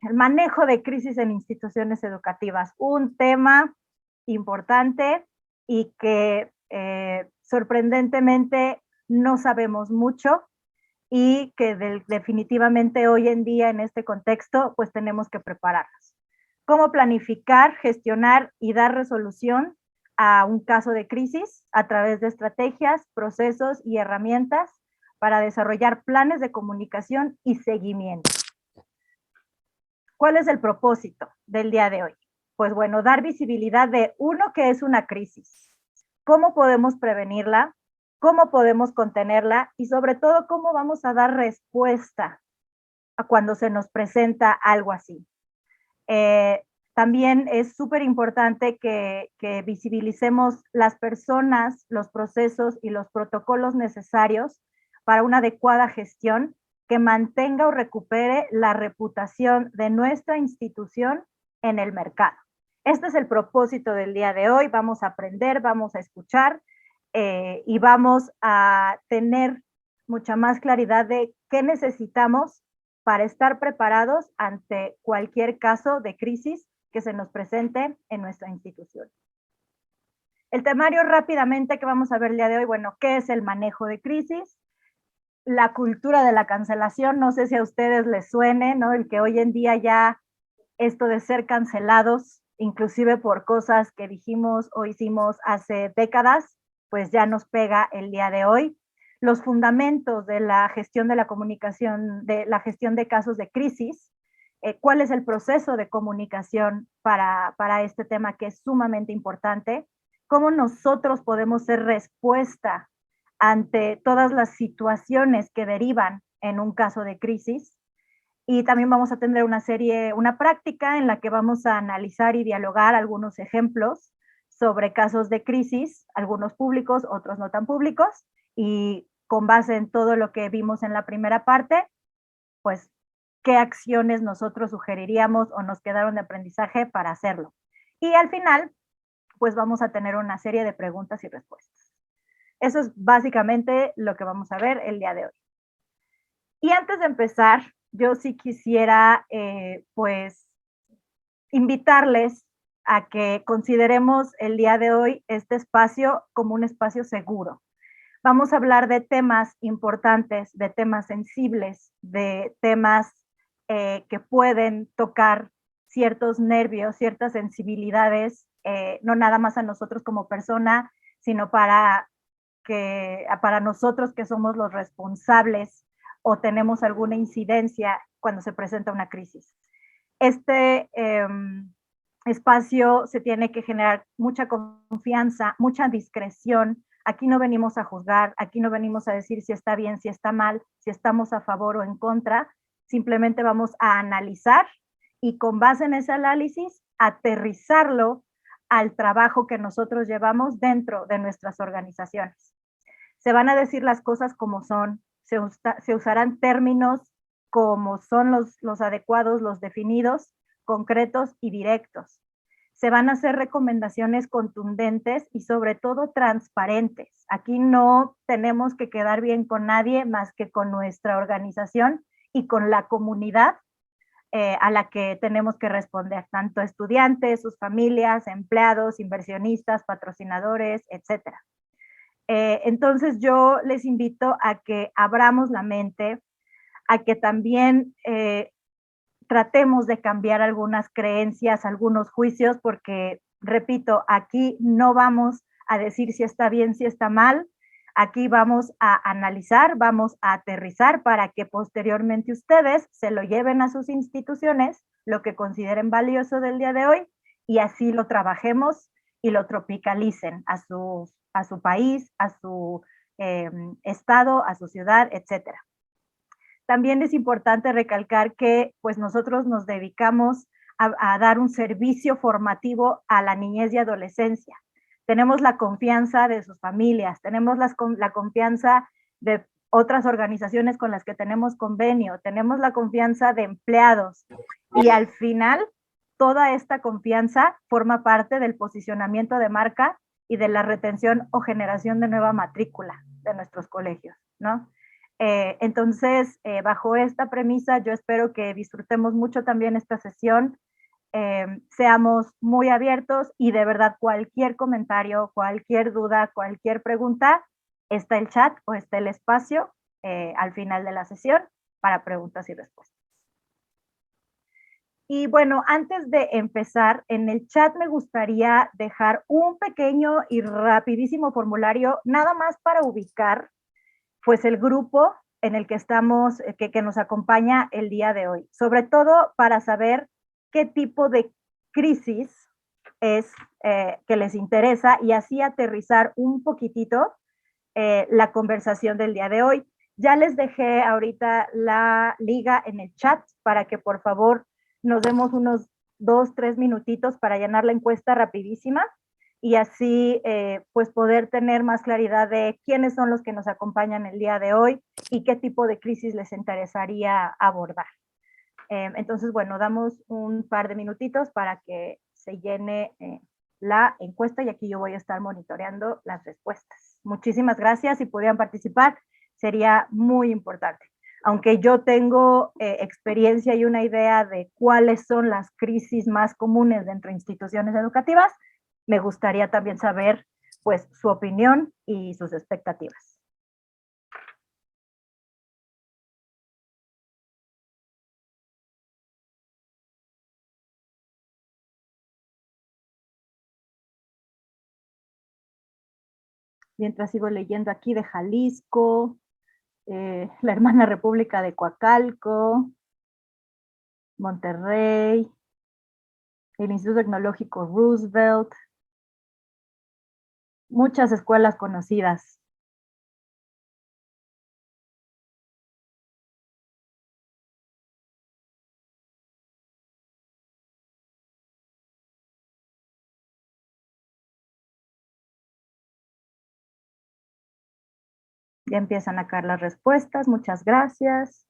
el manejo de crisis en instituciones educativas, un tema importante y que sorprendentemente no sabemos mucho y que definitivamente hoy en día en este contexto pues tenemos que prepararnos. ¿Cómo planificar, gestionar y dar resolución a un caso de crisis a través de estrategias, procesos y herramientas para desarrollar planes de comunicación y seguimiento? ¿Cuál es el propósito del día de hoy? Pues bueno, dar visibilidad de uno, que es una crisis, cómo podemos prevenirla, cómo podemos contenerla y sobre todo cómo vamos a dar respuesta a cuando se nos presenta algo así. También es súper importante que visibilicemos las personas, los procesos y los protocolos necesarios para una adecuada gestión que mantenga o recupere la reputación de nuestra institución en el mercado. Este es el propósito del día de hoy. Vamos a aprender, vamos a escuchar y vamos a tener mucha más claridad de qué necesitamos para estar preparados ante cualquier caso de crisis que se nos presente en nuestra institución. El temario rápidamente que vamos a ver el día de hoy, bueno, ¿qué es el manejo de crisis? La cultura de la cancelación, no sé si a ustedes les suene, ¿no? El que hoy en día ya esto de ser cancelados, inclusive por cosas que dijimos o hicimos hace décadas, pues ya nos pega el día de hoy. Los fundamentos de la gestión de la comunicación, de la gestión de casos de crisis, cuál es el proceso de comunicación para este tema que es sumamente importante, cómo nosotros podemos ser respuesta ante todas las situaciones que derivan en un caso de crisis. Y también vamos a tener una práctica en la que vamos a analizar y dialogar algunos ejemplos sobre casos de crisis, algunos públicos, otros no tan públicos, y con base en todo lo que vimos en la primera parte, pues, qué acciones nosotros sugeriríamos o nos quedaron de aprendizaje para hacerlo. Y al final, pues vamos a tener una serie de preguntas y respuestas. Eso es básicamente lo que vamos a ver el día de hoy. Y antes de empezar, yo sí quisiera, pues, invitarles a que consideremos el día de hoy este espacio como un espacio seguro. Vamos a hablar de temas importantes, de temas sensibles, de temas que pueden tocar ciertos nervios, ciertas sensibilidades, no nada más a nosotros como persona, sino para nosotros que somos los responsables o tenemos alguna incidencia cuando se presenta una crisis. Este espacio se tiene que generar mucha confianza, mucha discreción. Aquí no venimos a juzgar, aquí no venimos a decir si está bien, si está mal, si estamos a favor o en contra. Simplemente vamos a analizar y con base en ese análisis, aterrizarlo al trabajo que nosotros llevamos dentro de nuestras organizaciones. Se van a decir las cosas como son, se usarán términos como son los adecuados, los definidos, concretos y directos. Se van a hacer recomendaciones contundentes y sobre todo transparentes. Aquí no tenemos que quedar bien con nadie más que con nuestra organización y con la comunidad a la que tenemos que responder, tanto estudiantes, sus familias, empleados, inversionistas, patrocinadores, etcétera. Entonces yo les invito a que abramos la mente, a que también tratemos de cambiar algunas creencias, algunos juicios, porque, repito, aquí no vamos a decir si está bien, si está mal, aquí vamos a analizar, vamos a aterrizar para que posteriormente ustedes se lo lleven a sus instituciones, lo que consideren valioso del día de hoy, y así lo trabajemos y lo tropicalicen a su país, a su estado, a su ciudad, etcétera. También es importante recalcar que pues nosotros nos dedicamos a dar un servicio formativo a la niñez y adolescencia. Tenemos la confianza de sus familias, tenemos la confianza de otras organizaciones con las que tenemos convenio, tenemos la confianza de empleados y al final toda esta confianza forma parte del posicionamiento de marca y de la retención o generación de nueva matrícula de nuestros colegios, ¿no? Entonces, bajo esta premisa, yo espero que disfrutemos mucho también esta sesión, seamos muy abiertos y de verdad cualquier comentario, cualquier duda, cualquier pregunta, está el chat o está el espacio al final de la sesión para preguntas y respuestas. Y bueno, antes de empezar, en el chat me gustaría dejar un pequeño y rapidísimo formulario, nada más para ubicar pues el grupo en el que estamos, que nos acompaña el día de hoy, sobre todo para saber qué tipo de crisis es que les interesa y así aterrizar un poquitito la conversación del día de hoy. Ya les dejé ahorita la liga en el chat para que por favor nos demos unos 2, 3 minutitos para llenar la encuesta rapidísima y así pues poder tener más claridad de quiénes son los que nos acompañan el día de hoy y qué tipo de crisis les interesaría abordar. Entonces, bueno, damos un par de minutitos para que se llene la encuesta y aquí yo voy a estar monitoreando las respuestas. Muchísimas gracias. Si pudieran participar, sería muy importante. Aunque yo tengo experiencia y una idea de cuáles son las crisis más comunes dentro de instituciones educativas, me gustaría también saber pues su opinión y sus expectativas. Mientras sigo leyendo aquí de Jalisco, la hermana República de Coacalco, Monterrey, el Instituto Tecnológico Roosevelt, muchas escuelas conocidas. Ya empiezan a caer las respuestas, muchas gracias.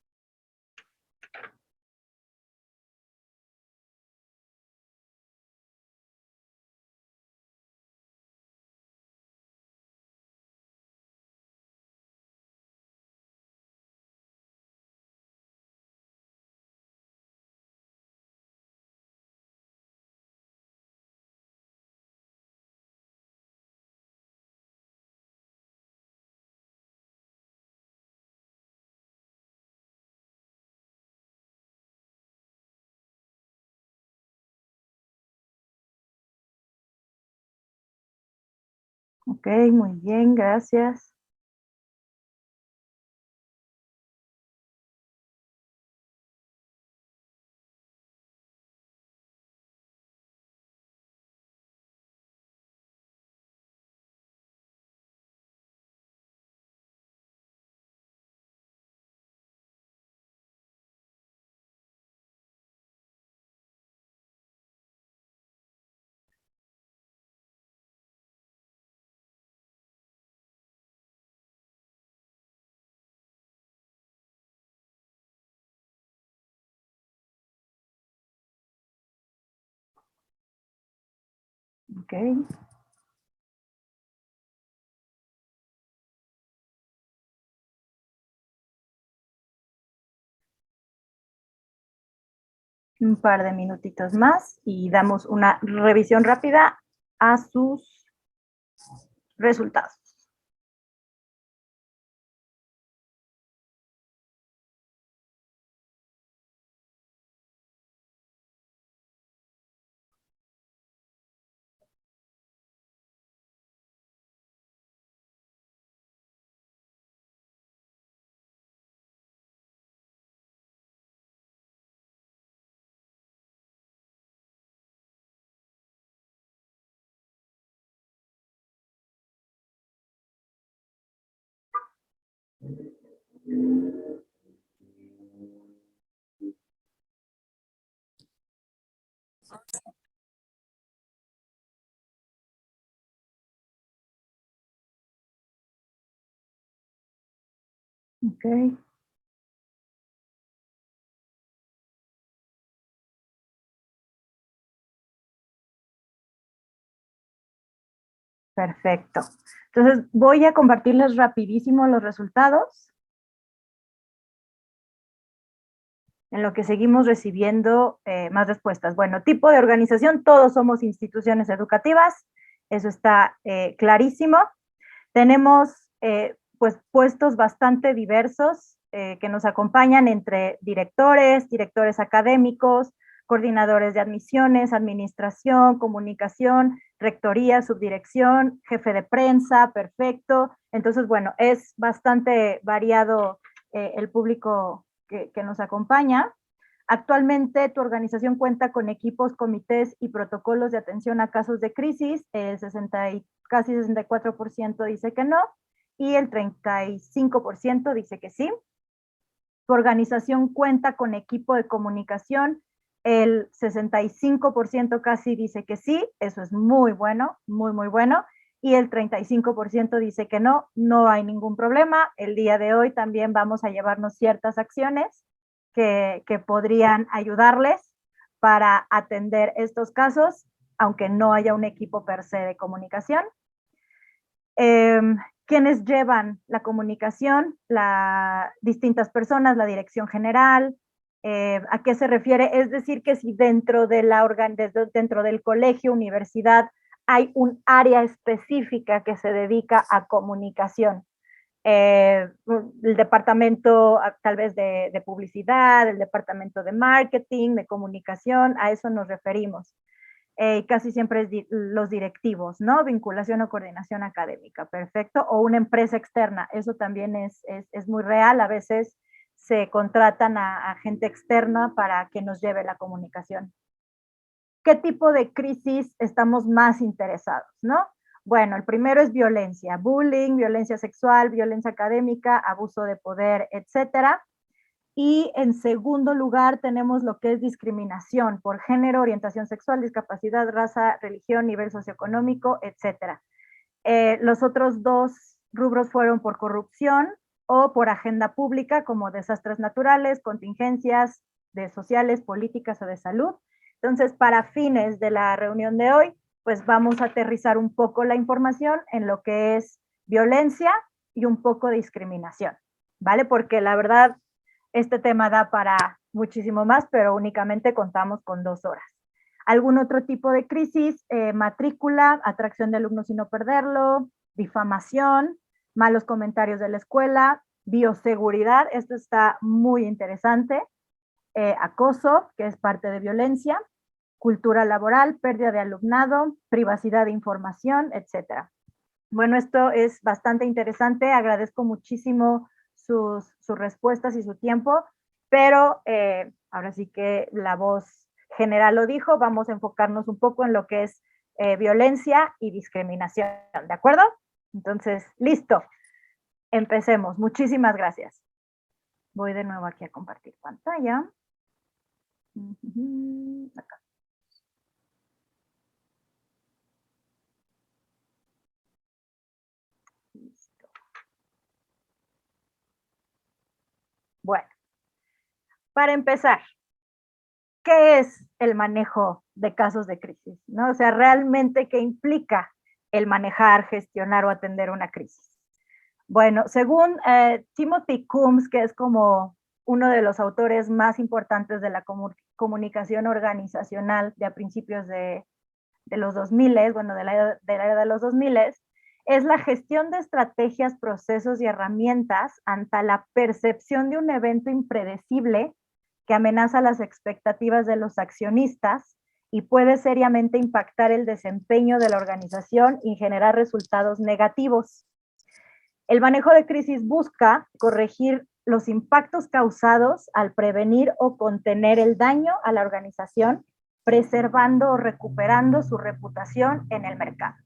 Ok, muy bien, gracias. Ok. Un par de minutitos más y damos una revisión rápida a sus resultados. Ok. Perfecto. Entonces voy a compartirles rapidísimo los resultados. en lo que seguimos recibiendo más respuestas. Bueno, tipo de organización, todos somos instituciones educativas, eso está clarísimo. Tenemos pues puestos bastante diversos que nos acompañan entre directores académicos, coordinadores de admisiones, administración, comunicación, rectoría, subdirección, jefe de prensa, perfecto. Entonces, bueno, es bastante variado el público que nos acompaña. Actualmente tu organización cuenta con equipos, comités y protocolos de atención a casos de crisis. El 60 y casi 64% dice que no y el 35% dice que sí. Tu organización cuenta con equipo de comunicación. El 65% casi dice que sí, eso es muy bueno, muy, muy bueno. Y el 35% dice que no, no hay ningún problema. El día de hoy también vamos a llevarnos ciertas acciones que podrían ayudarles para atender estos casos, aunque no haya un equipo per se de comunicación. ¿Quiénes llevan la comunicación? Distintas personas, la dirección general. ¿A qué se refiere? Es decir, que si dentro del colegio, universidad, hay un área específica que se dedica a comunicación. El departamento tal vez de publicidad, el departamento de marketing, de comunicación, a eso nos referimos. Casi siempre es los directivos, ¿no? Vinculación o coordinación académica, perfecto. O una empresa externa, eso también es muy real. A veces se contratan a gente externa para que nos lleve la comunicación. ¿Qué tipo de crisis estamos más interesados, no? Bueno, el primero es violencia, bullying, violencia sexual, violencia académica, abuso de poder, etcétera. Y en segundo lugar tenemos lo que es discriminación por género, orientación sexual, discapacidad, raza, religión, nivel socioeconómico, etcétera. Los otros dos rubros fueron por corrupción o por agenda pública, como desastres naturales, contingencias de sociales, políticas o de salud. Entonces, para fines de la reunión de hoy, pues vamos a aterrizar un poco la información en lo que es violencia y un poco de discriminación, ¿vale? Porque la verdad, este tema da para muchísimo más, pero únicamente contamos con 2 horas. ¿Algún otro tipo de crisis? Matrícula, atracción de alumnos y no perderlo, difamación, malos comentarios de la escuela, bioseguridad, esto está muy interesante, acoso, que es parte de violencia, cultura laboral, pérdida de alumnado, privacidad de información, etcétera. Bueno, esto es bastante interesante, agradezco muchísimo sus respuestas y su tiempo, pero ahora sí que la voz general lo dijo, vamos a enfocarnos un poco en lo que es violencia y discriminación, ¿de acuerdo? Entonces, listo, empecemos. Muchísimas gracias. Voy de nuevo aquí a compartir pantalla. Acá. Listo. Bueno, para empezar, ¿qué es el manejo de casos de crisis? ¿No? O sea, realmente, ¿qué implica el manejar, gestionar o atender una crisis? Bueno, según Timothy Coombs, que es como uno de los autores más importantes de la comunicación organizacional de a principios de los 2000, bueno, de la era de los 2000, es la gestión de estrategias, procesos y herramientas ante la percepción de un evento impredecible que amenaza las expectativas de los accionistas y puede seriamente impactar el desempeño de la organización y generar resultados negativos. El manejo de crisis busca corregir los impactos causados al prevenir o contener el daño a la organización, preservando o recuperando su reputación en el mercado.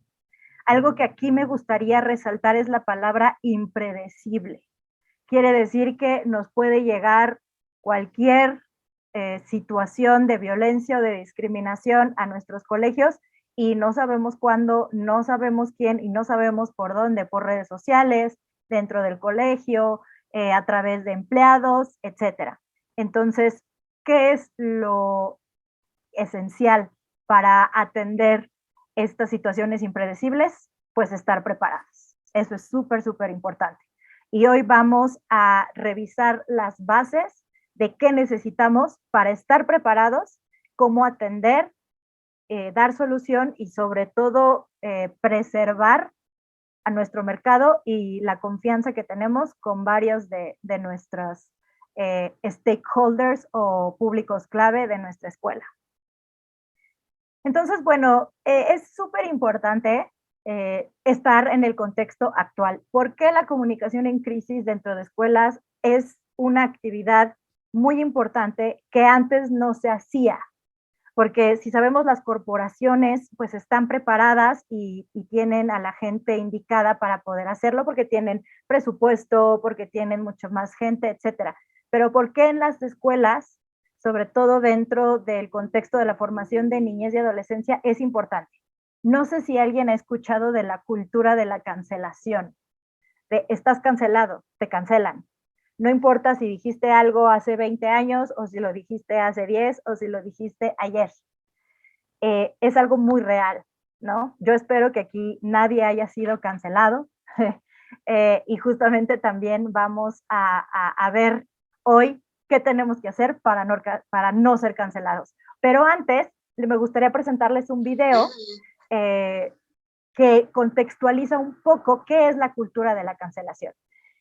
Algo que aquí me gustaría resaltar es la palabra impredecible. Quiere decir que nos puede llegar cualquier situación de violencia o de discriminación a nuestros colegios y no sabemos cuándo, no sabemos quién y no sabemos por dónde, por redes sociales, dentro del colegio, a través de empleados, etcétera. Entonces, ¿qué es lo esencial para atender estas situaciones impredecibles? Pues estar preparados. Eso es súper, súper importante. Y hoy vamos a revisar las bases de qué necesitamos para estar preparados, cómo atender, dar solución y sobre todo preservar a nuestro mercado y la confianza que tenemos con varios de nuestros stakeholders o públicos clave de nuestra escuela. Entonces, bueno, es súper importante estar en el contexto actual. ¿Por qué la comunicación en crisis dentro de escuelas es una actividad muy importante que antes no se hacía? Porque si sabemos, las corporaciones pues están preparadas y tienen a la gente indicada para poder hacerlo, porque tienen presupuesto, porque tienen mucho más gente, etcétera. Pero ¿por qué en las escuelas, sobre todo dentro del contexto de la formación de niñez y adolescencia, es importante? No sé si alguien ha escuchado de la cultura de la cancelación, de estás cancelado, te cancelan. No importa si dijiste algo hace 20 años o si lo dijiste hace 10 o si lo dijiste ayer. Es algo muy real, ¿no? Yo espero que aquí nadie haya sido cancelado y justamente también vamos a ver hoy qué tenemos que hacer para no ser cancelados. Pero antes, me gustaría presentarles un video que contextualiza un poco qué es la cultura de la cancelación.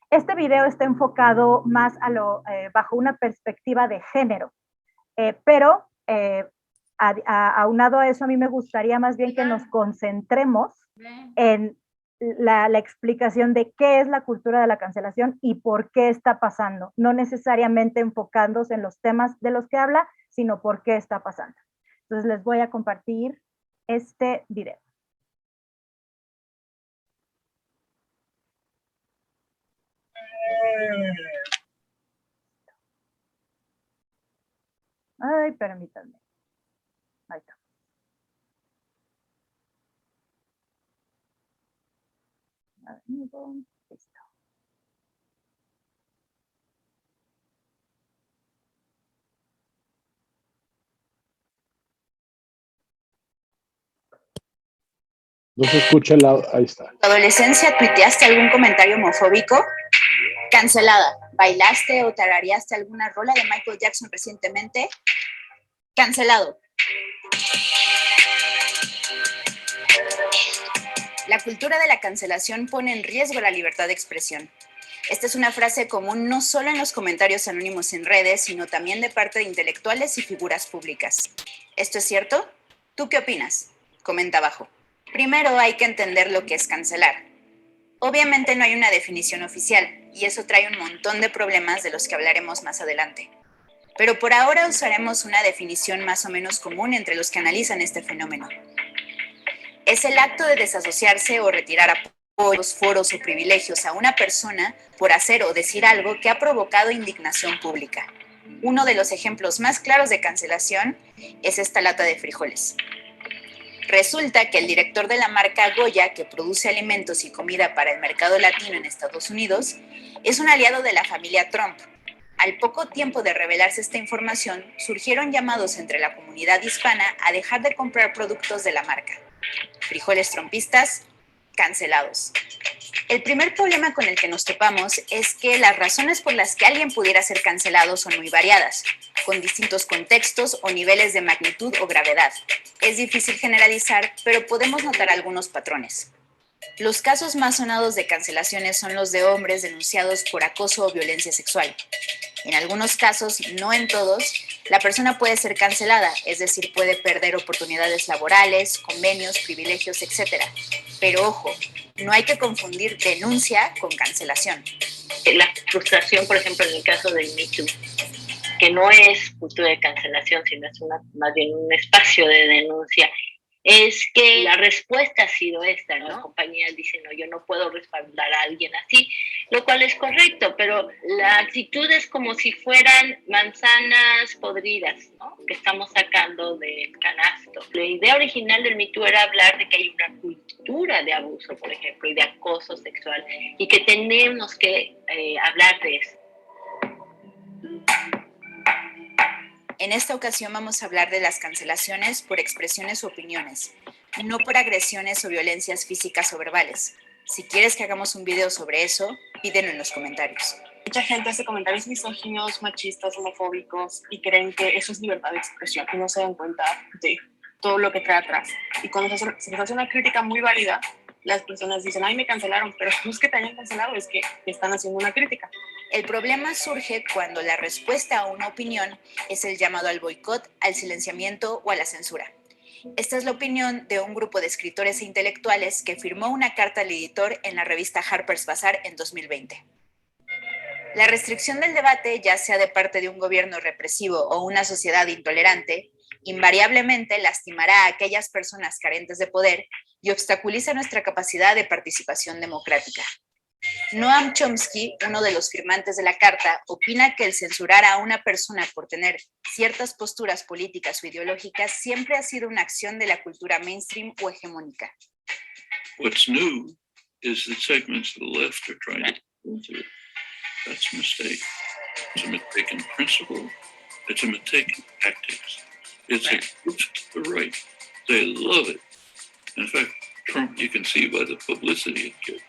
Este video está enfocado más bajo una perspectiva de género, pero aunado a eso, a mí me gustaría más bien que nos concentremos en la explicación de qué es la cultura de la cancelación y por qué está pasando, no necesariamente enfocándose en los temas de los que habla, sino por qué está pasando. Entonces les voy a compartir este video. Ay, permítanme. Ahí está. Listo. No se escucha ahí está. ¿En tu adolescencia tuiteaste algún comentario homofóbico? Cancelada. ¿Bailaste o tarareaste alguna rola de Michael Jackson recientemente? Cancelado. La cultura de la cancelación pone en riesgo la libertad de expresión. Esta es una frase común no solo en los comentarios anónimos en redes, sino también de parte de intelectuales y figuras públicas. ¿Esto es cierto? ¿Tú qué opinas? Comenta abajo. Primero hay que entender lo que es cancelar. Obviamente no hay una definición oficial, y eso trae un montón de problemas de los que hablaremos más adelante. Pero por ahora usaremos una definición más o menos común entre los que analizan este fenómeno. Es el acto de desasociarse o retirar apoyos, foros o privilegios a una persona por hacer o decir algo que ha provocado indignación pública. Uno de los ejemplos más claros de cancelación es esta lata de frijoles. Resulta que el director de la marca Goya, que produce alimentos y comida para el mercado latino en Estados Unidos, es un aliado de la familia Trump. Al poco tiempo de revelarse esta información, surgieron llamados entre la comunidad hispana a dejar de comprar productos de la marca. Frijoles trumpistas, cancelados. El primer problema con el que nos topamos es que las razones por las que alguien pudiera ser cancelado son muy variadas, con distintos contextos o niveles de magnitud o gravedad. Es difícil generalizar, pero podemos notar algunos patrones. Los casos más sonados de cancelaciones son los de hombres denunciados por acoso o violencia sexual. En algunos casos, no en todos, la persona puede ser cancelada, es decir, puede perder oportunidades laborales, convenios, privilegios, etc. Pero ojo, no hay que confundir denuncia con cancelación. La frustración, por ejemplo, en el caso del Me Too, que no es cultura de cancelación, sino es más bien un espacio de denuncia, es que la respuesta ha sido esta, ¿no? Las compañías dicen, no, yo no puedo respaldar a alguien así, lo cual es correcto, pero la actitud es como si fueran manzanas podridas, ¿no? Que estamos sacando del canasto. La idea original del Me Too era hablar de que hay una cultura de abuso, por ejemplo, y de acoso sexual, y que tenemos que hablar de eso. En esta ocasión vamos a hablar de las cancelaciones por expresiones o opiniones, no por agresiones o violencias físicas o verbales. Si quieres que hagamos un video sobre eso, pídelo en los comentarios. Mucha gente hace comentarios misóginos, machistas, homofóbicos y creen que eso es libertad de expresión y no se dan cuenta de todo lo que trae atrás. Y cuando se les hace una crítica muy válida, las personas dicen, ay, me cancelaron, pero no es que te hayan cancelado, es que están haciendo una crítica. El problema surge cuando la respuesta a una opinión es el llamado al boicot, al silenciamiento o a la censura. Esta es la opinión de un grupo de escritores e intelectuales que firmó una carta al editor en la revista Harper's Bazaar en 2020. La restricción del debate, ya sea de parte de un gobierno represivo o una sociedad intolerante, invariablemente lastimará a aquellas personas carentes de poder y obstaculiza nuestra capacidad de participación democrática. Noam Chomsky, uno de los firmantes de la carta, opina que el censurar a una persona por tener ciertas posturas políticas o ideológicas siempre ha sido una acción de la cultura mainstream o hegemónica. What's new is that segments of the left are trying to into it. That's a mistake. It's a mistake in principle. It's a mistake in tactics. It's a group to the right. They love it. In fact, Trump, you can see by the publicity it gets.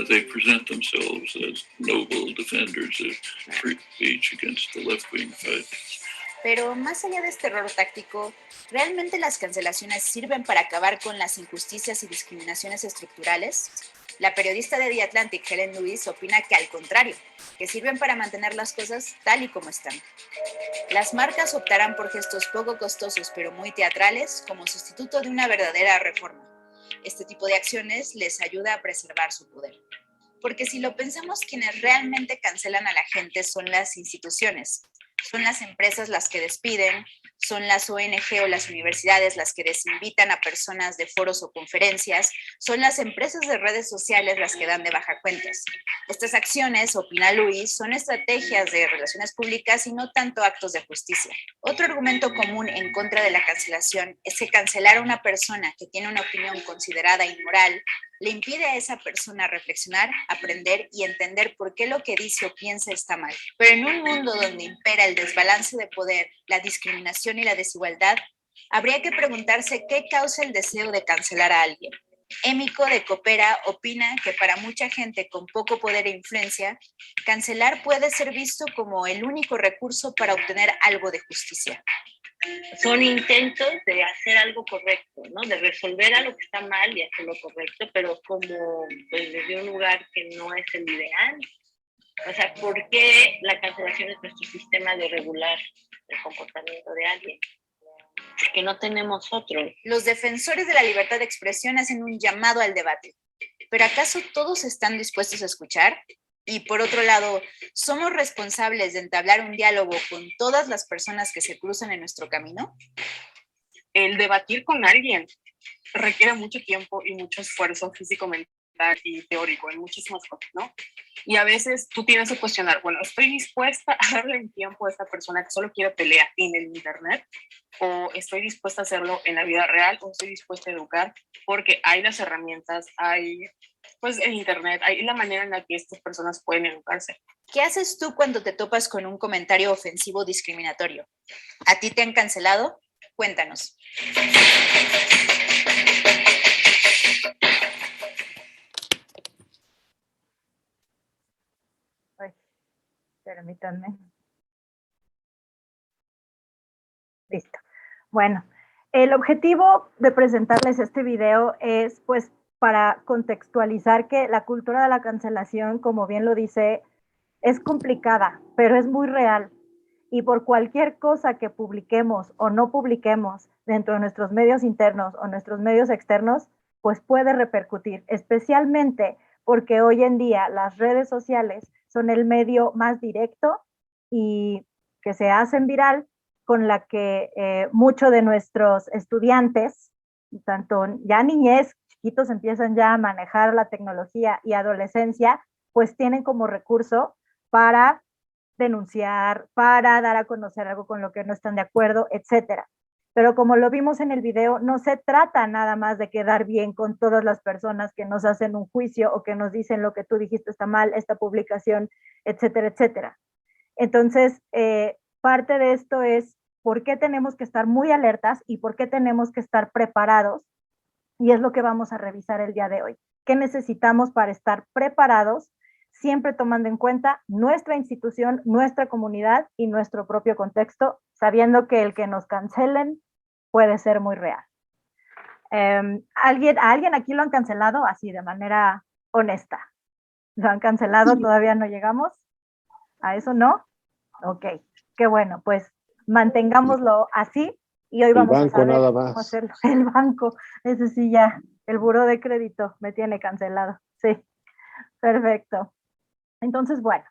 They present themselves as noble defenders of free speech against the left-wing fighters. Pero más allá de este error táctico, ¿realmente las cancelaciones sirven para acabar con las injusticias y discriminaciones estructurales? La periodista de The Atlantic, Helen Lewis, opina que al contrario, que sirven para mantener las cosas tal y como están. Las marcas optarán por gestos poco costosos pero muy teatrales como sustituto de una verdadera reforma. Este tipo de acciones les ayuda a preservar su poder. Porque si lo pensamos, quienes realmente cancelan a la gente son las instituciones. Son las empresas las que despiden, son las ONG o las universidades las que desinvitan a personas de foros o conferencias, son las empresas de redes sociales las que dan de baja cuentas. Estas acciones, opina Luis, son estrategias de relaciones públicas y no tanto actos de justicia. Otro argumento común en contra de la cancelación es que cancelar a una persona que tiene una opinión considerada inmoral le impide a esa persona reflexionar, aprender y entender por qué lo que dice o piensa está mal. Pero en un mundo donde impera el desbalance de poder, la discriminación y la desigualdad, habría que preguntarse qué causa el deseo de cancelar a alguien. Émico de Coopera opina que para mucha gente con poco poder e influencia, cancelar puede ser visto como el único recurso para obtener algo de justicia. Son intentos de hacer algo correcto, ¿no? De resolver algo que está mal y hacerlo correcto, pero como pues, desde un lugar que no es el ideal. O sea, ¿por qué la cancelación es nuestro sistema de regular el comportamiento de alguien? Porque no tenemos otro. Los defensores de la libertad de expresión hacen un llamado al debate. ¿Pero acaso todos están dispuestos a escuchar? Y por otro lado, ¿somos responsables de entablar un diálogo con todas las personas que se cruzan en nuestro camino? El debatir con alguien requiere mucho tiempo y mucho esfuerzo físico, mental y teórico en muchísimas cosas, ¿no? Y a veces tú tienes que cuestionar, bueno, ¿estoy dispuesta a darle el tiempo a esta persona que solo quiere pelear en el internet? ¿O estoy dispuesta a hacerlo en la vida real? ¿O estoy dispuesta a educar? Porque hay las herramientas, hay pues el internet, hay la manera en la que estas personas pueden educarse. ¿Qué haces tú cuando te topas con un comentario ofensivo o discriminatorio? ¿A ti te han cancelado? Cuéntanos. Ay, permítanme. Listo. Bueno, el objetivo de presentarles este video es pues para contextualizar que la cultura de la cancelación, como bien lo dice, es complicada, pero es muy real. Y por cualquier cosa que publiquemos o no publiquemos dentro de nuestros medios internos o nuestros medios externos, pues puede repercutir, especialmente porque hoy en día las redes sociales son el medio más directo y que se hacen viral, con la que muchos de nuestros estudiantes, tanto ya niñez, chiquitos empiezan ya a manejar la tecnología y adolescencia, pues tienen como recurso para denunciar, para dar a conocer algo con lo que no están de acuerdo, etcétera. Pero como lo vimos en el video, no se trata nada más de quedar bien con todas las personas que nos hacen un juicio o que nos dicen lo que tú dijiste está mal, esta publicación, etcétera, etcétera. Entonces, parte de esto es por qué tenemos que estar muy alertas y por qué tenemos que estar preparados, y es lo que vamos a revisar el día de hoy. ¿Qué necesitamos para estar preparados siempre tomando en cuenta nuestra institución, nuestra comunidad y nuestro propio contexto, sabiendo que el que nos cancelen puede ser muy real. ¿A alguien aquí lo han cancelado así de manera honesta? ¿Lo han cancelado? ¿Todavía no llegamos? ¿A eso no? Ok, qué bueno, pues mantengámoslo así y hoy El vamos banco a saber nada cómo más. hacerlo. El banco, ese sí ya, el buró de crédito me tiene cancelado. Sí, perfecto. Entonces, bueno,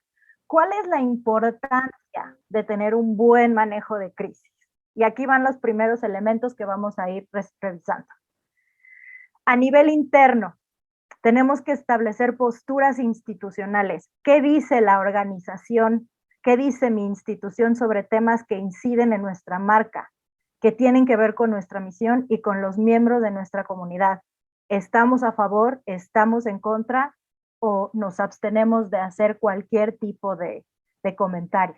¿cuál es la importancia de tener un buen manejo de crisis? Y aquí van los primeros elementos que vamos a ir revisando. A nivel interno, tenemos que establecer posturas institucionales. ¿Qué dice la organización? ¿Qué dice mi institución sobre temas que inciden en nuestra marca, que tienen que ver con nuestra misión y con los miembros de nuestra comunidad? ¿Estamos a favor? ¿Estamos en contra? ¿O nos abstenemos de hacer cualquier tipo de comentario?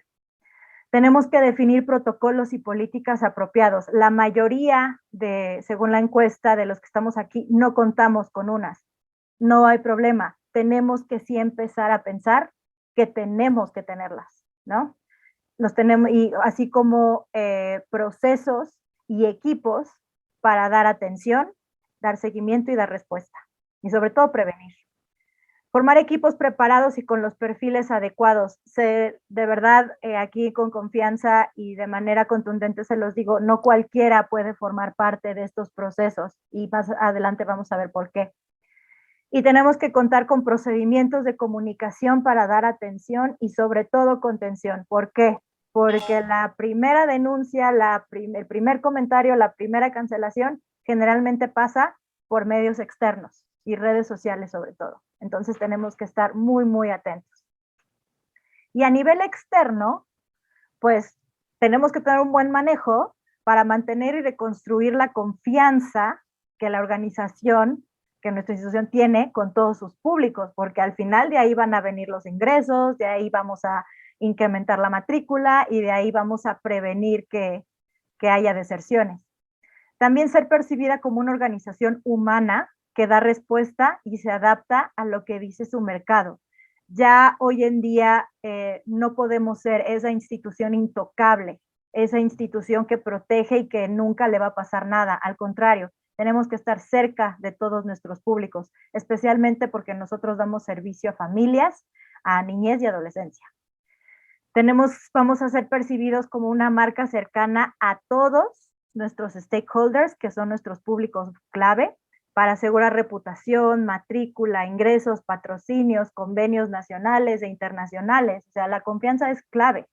Tenemos que definir protocolos y políticas apropiados. La mayoría según la encuesta de los que estamos aquí, no contamos con unas. No hay problema. Tenemos que sí empezar a pensar que tenemos que tenerlas, ¿no? Los tenemos, y así como procesos y equipos para dar atención, dar seguimiento y dar respuesta. Y sobre todo prevenir. Formar equipos preparados y con los perfiles adecuados. De verdad, aquí con confianza y de manera contundente se los digo, no cualquiera puede formar parte de estos procesos y más adelante vamos a ver por qué. Y tenemos que contar con procedimientos de comunicación para dar atención y sobre todo contención. ¿Por qué? Porque la primera denuncia, el primer comentario, la primera cancelación generalmente pasa por medios externos y redes sociales sobre todo. Entonces tenemos que estar muy, muy atentos. Y a nivel externo, pues tenemos que tener un buen manejo para mantener y reconstruir la confianza que la organización, que nuestra institución tiene con todos sus públicos, porque al final de ahí van a venir los ingresos, de ahí vamos a incrementar la matrícula y de ahí vamos a prevenir que haya deserciones. También ser percibida como una organización humana que da respuesta y se adapta a lo que dice su mercado. Ya hoy en día no podemos ser esa institución intocable, esa institución que protege y que nunca le va a pasar nada. Al contrario, tenemos que estar cerca de todos nuestros públicos, especialmente porque nosotros damos servicio a familias, a niñez y adolescencia. Vamos a ser percibidos como una marca cercana a todos nuestros stakeholders, que son nuestros públicos clave, para asegurar reputación, matrícula, ingresos, patrocinios, convenios nacionales e internacionales. O sea, la confianza es clave.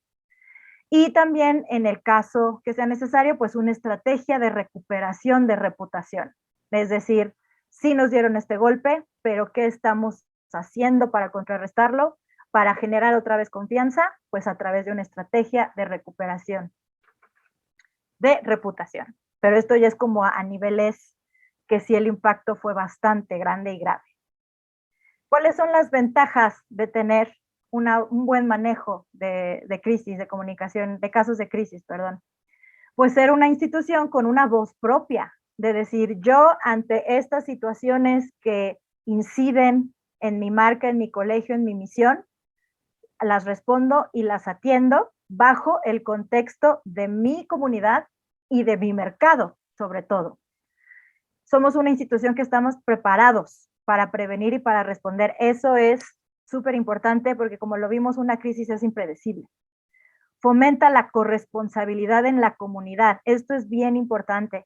Y también, en el caso que sea necesario, pues una estrategia de recuperación de reputación. Es decir, sí nos dieron este golpe, pero ¿qué estamos haciendo para contrarrestarlo? Para generar otra vez confianza, pues a través de una estrategia de recuperación de reputación. Pero esto ya es como a niveles que sí el impacto fue bastante grande y grave. ¿Cuáles son las ventajas de tener un buen manejo de crisis, de comunicación, de casos de crisis, perdón? Pues ser una institución con una voz propia, de decir, yo ante estas situaciones que inciden en mi marca, en mi colegio, en mi misión, las respondo y las atiendo bajo el contexto de mi comunidad y de mi mercado, sobre todo. Somos una institución que estamos preparados para prevenir y para responder. Eso es súper importante porque, como lo vimos, una crisis es impredecible. Fomenta la corresponsabilidad en la comunidad. Esto es bien importante.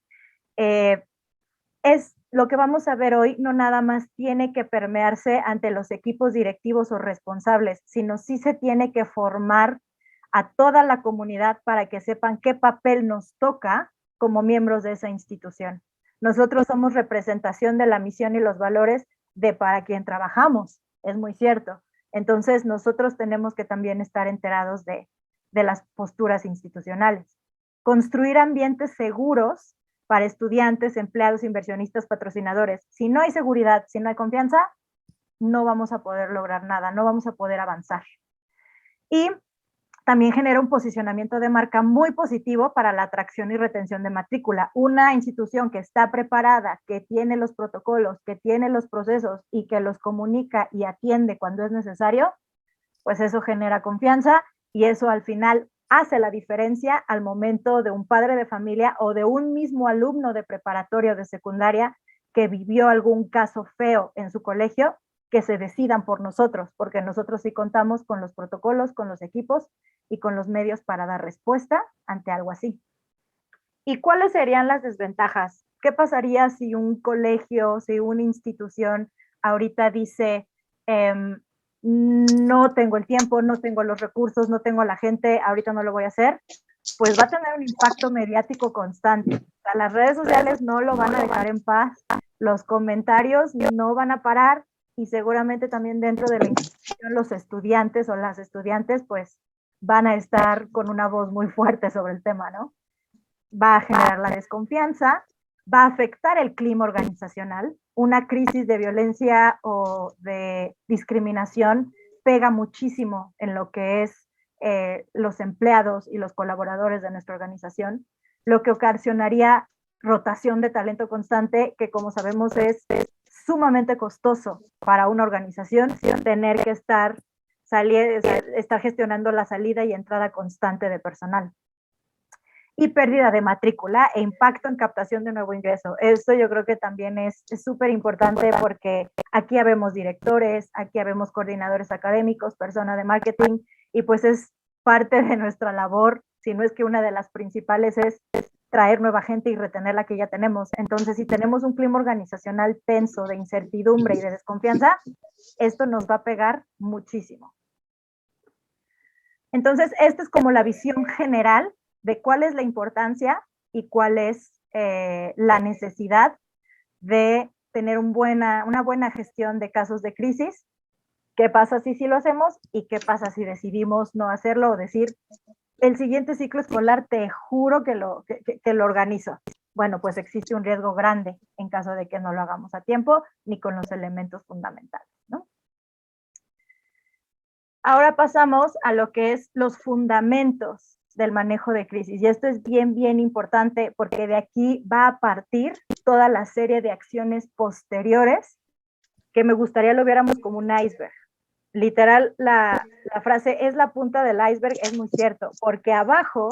Es lo que vamos a ver hoy, no nada más tiene que permearse ante los equipos directivos o responsables, sino sí se tiene que formar a toda la comunidad para que sepan qué papel nos toca como miembros de esa institución. Nosotros somos representación de la misión y los valores de para quien trabajamos, es muy cierto. Entonces nosotros tenemos que también estar enterados de las posturas institucionales. Construir ambientes seguros para estudiantes, empleados, inversionistas, patrocinadores. Si no hay seguridad, si no hay confianza, no vamos a poder lograr nada, no vamos a poder avanzar. Y también genera un posicionamiento de marca muy positivo para la atracción y retención de matrícula. Una institución que está preparada, que tiene los protocolos, que tiene los procesos y que los comunica y atiende cuando es necesario, pues eso genera confianza y eso al final hace la diferencia al momento de un padre de familia o de un mismo alumno de preparatoria o de secundaria que vivió algún caso feo en su colegio, que se decidan por nosotros, porque nosotros sí contamos con los protocolos, con los equipos y con los medios para dar respuesta ante algo así. ¿Y cuáles serían las desventajas? ¿Qué pasaría si un colegio, si una institución ahorita dice, no tengo el tiempo, no tengo los recursos, no tengo la gente, ahorita no lo voy a hacer? Pues va a tener un impacto mediático constante. O sea, las redes sociales no lo van a dejar en paz, los comentarios no van a parar y seguramente también dentro de la institución los estudiantes o las estudiantes pues van a estar con una voz muy fuerte sobre el tema, ¿no? Va a generar la desconfianza, va a afectar el clima organizacional. Una crisis de violencia o de discriminación pega muchísimo en lo que es los empleados y los colaboradores de nuestra organización, lo que ocasionaría rotación de talento constante, que como sabemos es sumamente costoso para una organización tener que estar gestionando la salida y entrada constante de personal. Y pérdida de matrícula e impacto en captación de nuevo ingreso. Esto yo creo que también es súper importante porque aquí habemos directores, aquí habemos coordinadores académicos, persona de marketing, y pues es parte de nuestra labor, si no es que una de las principales es traer nueva gente y retener la que ya tenemos. Entonces, si tenemos un clima organizacional tenso, de incertidumbre y de desconfianza, esto nos va a pegar muchísimo. Entonces, esta es como la visión general de cuál es la importancia y cuál es la necesidad de tener una buena gestión de casos de crisis. ¿Qué pasa si sí lo hacemos? ¿Y qué pasa si decidimos no hacerlo o decir, el siguiente ciclo escolar te juro que lo organizo? Bueno, pues existe un riesgo grande en caso de que no lo hagamos a tiempo ni con los elementos fundamentales, ¿no? Ahora pasamos a lo que es los fundamentos del manejo de crisis. Y esto es bien, bien importante porque de aquí va a partir toda la serie de acciones posteriores que me gustaría lo viéramos como un iceberg. Literal, la frase es la punta del iceberg es muy cierto, porque abajo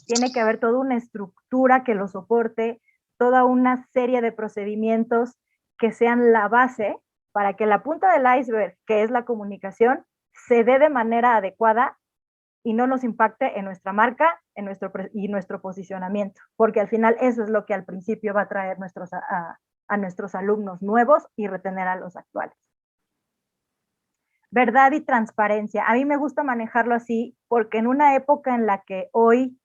tiene que haber toda una estructura que lo soporte, toda una serie de procedimientos que sean la base para que la punta del iceberg, que es la comunicación, se dé de manera adecuada y no nos impacte en nuestra marca y nuestro posicionamiento, porque al final eso es lo que al principio va a traer a nuestros alumnos nuevos y retener a los actuales. Verdad y transparencia. A mí me gusta manejarlo así porque en una época en la que hoy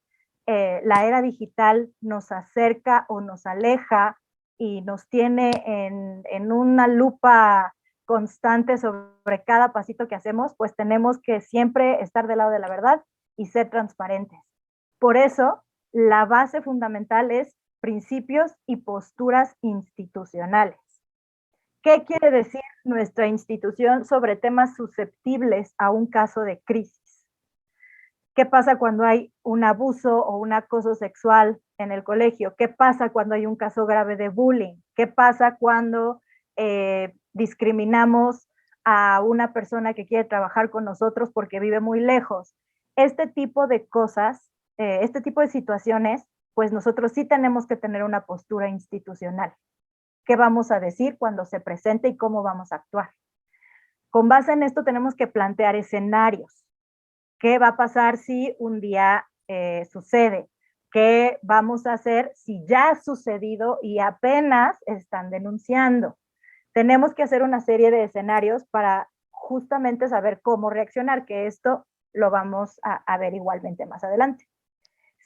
la era digital nos acerca o nos aleja y nos tiene en una lupa constante sobre cada pasito que hacemos, pues tenemos que siempre estar del lado de la verdad y ser transparentes. Por eso, la base fundamental es principios y posturas institucionales. ¿Qué quiere decir nuestra institución sobre temas susceptibles a un caso de crisis? ¿Qué pasa cuando hay un abuso o un acoso sexual en el colegio? ¿Qué pasa cuando hay un caso grave de bullying? ¿Qué pasa cuando discriminamos a una persona que quiere trabajar con nosotros porque vive muy lejos? Este tipo de cosas, este tipo de situaciones, pues nosotros sí tenemos que tener una postura institucional. ¿Qué vamos a decir cuando se presente y cómo vamos a actuar? Con base en esto tenemos que plantear escenarios. ¿Qué va a pasar si un día sucede? ¿Qué vamos a hacer si ya ha sucedido y apenas están denunciando? Tenemos que hacer una serie de escenarios para justamente saber cómo reaccionar, que esto lo vamos a ver igualmente más adelante.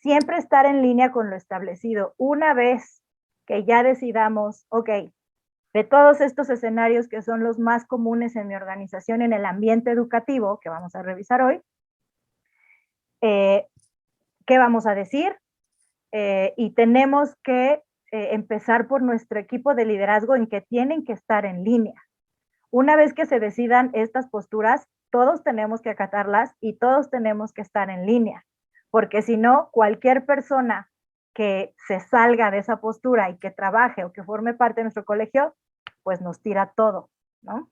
Siempre estar en línea con lo establecido. Una vez que ya decidamos, ok, de todos estos escenarios que son los más comunes en mi organización en el ambiente educativo, que vamos a revisar hoy, ¿qué vamos a decir? Y tenemos que empezar por nuestro equipo de liderazgo en que tienen que estar en línea. Una vez que se decidan estas posturas, todos tenemos que acatarlas y todos tenemos que estar en línea, porque si no, cualquier persona que se salga de esa postura y que trabaje o que forme parte de nuestro colegio, pues nos tira todo, ¿no?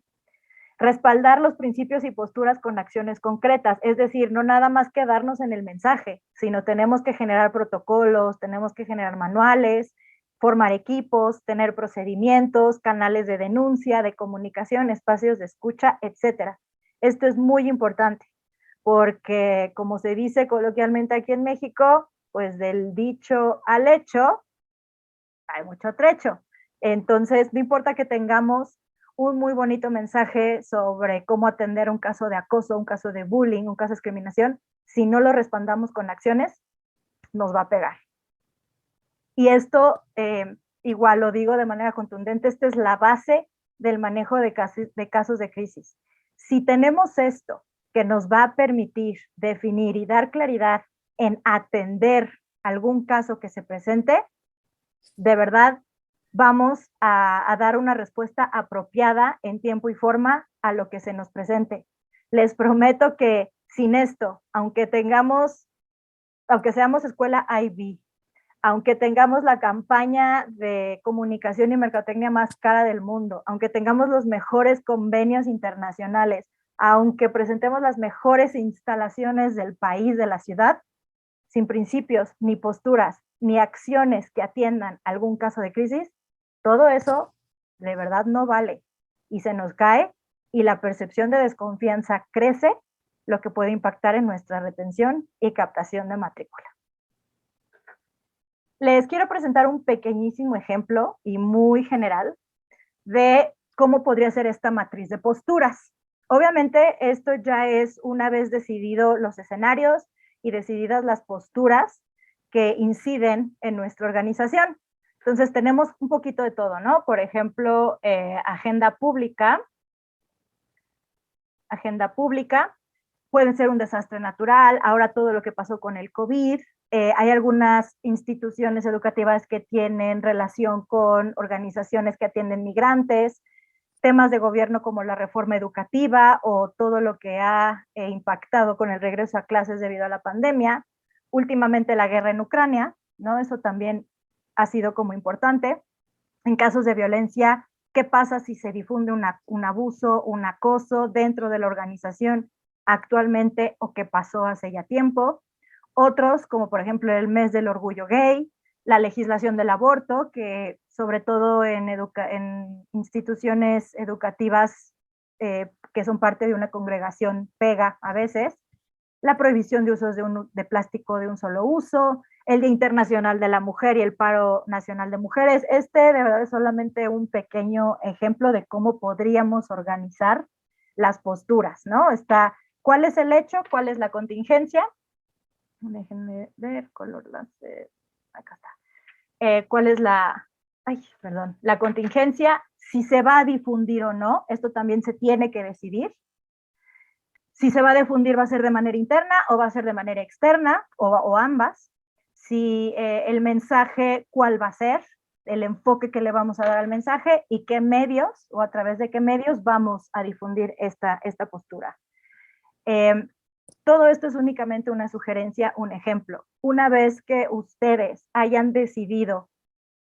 Respaldar los principios y posturas con acciones concretas, es decir, no nada más quedarnos en el mensaje, sino tenemos que generar protocolos, tenemos que generar manuales, formar equipos, tener procedimientos, canales de denuncia, de comunicación, espacios de escucha, etcétera. Esto es muy importante porque, como se dice coloquialmente aquí en México, pues del dicho al hecho hay mucho trecho. Entonces, no importa que tengamos un muy bonito mensaje sobre cómo atender un caso de acoso, un caso de bullying, un caso de discriminación, si no lo respaldamos con acciones, nos va a pegar. Y esto, igual lo digo de manera contundente, esta es la base del manejo de casos de crisis. Si tenemos esto que nos va a permitir definir y dar claridad en atender algún caso que se presente, de verdad vamos a dar una respuesta apropiada en tiempo y forma a lo que se nos presente. Les prometo que sin esto, aunque seamos escuela IB, aunque tengamos la campaña de comunicación y mercadotecnia más cara del mundo, aunque tengamos los mejores convenios internacionales, aunque presentemos las mejores instalaciones del país, de la ciudad, sin principios, ni posturas, ni acciones que atiendan algún caso de crisis, todo eso de verdad no vale y se nos cae y la percepción de desconfianza crece, lo que puede impactar en nuestra retención y captación de matrícula. Les quiero presentar un pequeñísimo ejemplo y muy general de cómo podría ser esta matriz de posturas. Obviamente esto ya es una vez decidido los escenarios y decididas las posturas que inciden en nuestra organización. Entonces tenemos un poquito de todo, ¿no? Por ejemplo, agenda pública. Agenda pública. Puede ser un desastre natural, ahora todo lo que pasó con el COVID. Hay algunas instituciones educativas que tienen relación con organizaciones que atienden migrantes, temas de gobierno como la reforma educativa o todo lo que ha impactado con el regreso a clases debido a la pandemia. Últimamente la guerra en Ucrania, ¿no? Eso también ha sido como importante. En casos de violencia, ¿qué pasa si se difunde un abuso, un acoso dentro de la organización actualmente o qué pasó hace ya tiempo? Otros, como por ejemplo el mes del orgullo gay, la legislación del aborto, que sobre todo en instituciones educativas que son parte de una congregación pega a veces, la prohibición de usos de plástico de un solo uso, el Día Internacional de la Mujer y el Paro Nacional de Mujeres. De verdad es solamente un pequeño ejemplo de cómo podríamos organizar las posturas, ¿no? Está cuál es el hecho, cuál es la contingencia. Déjenme ver, color láser, acá está. ¿Cuál es la contingencia? Si se va a difundir o no, esto también se tiene que decidir. Si se va a difundir, ¿va a ser de manera interna o va a ser de manera externa o ambas? Si el mensaje, ¿cuál va a ser? El enfoque que le vamos a dar al mensaje y qué medios o a través de qué medios vamos a difundir esta postura. Todo esto es únicamente una sugerencia, un ejemplo. Una vez que ustedes hayan decidido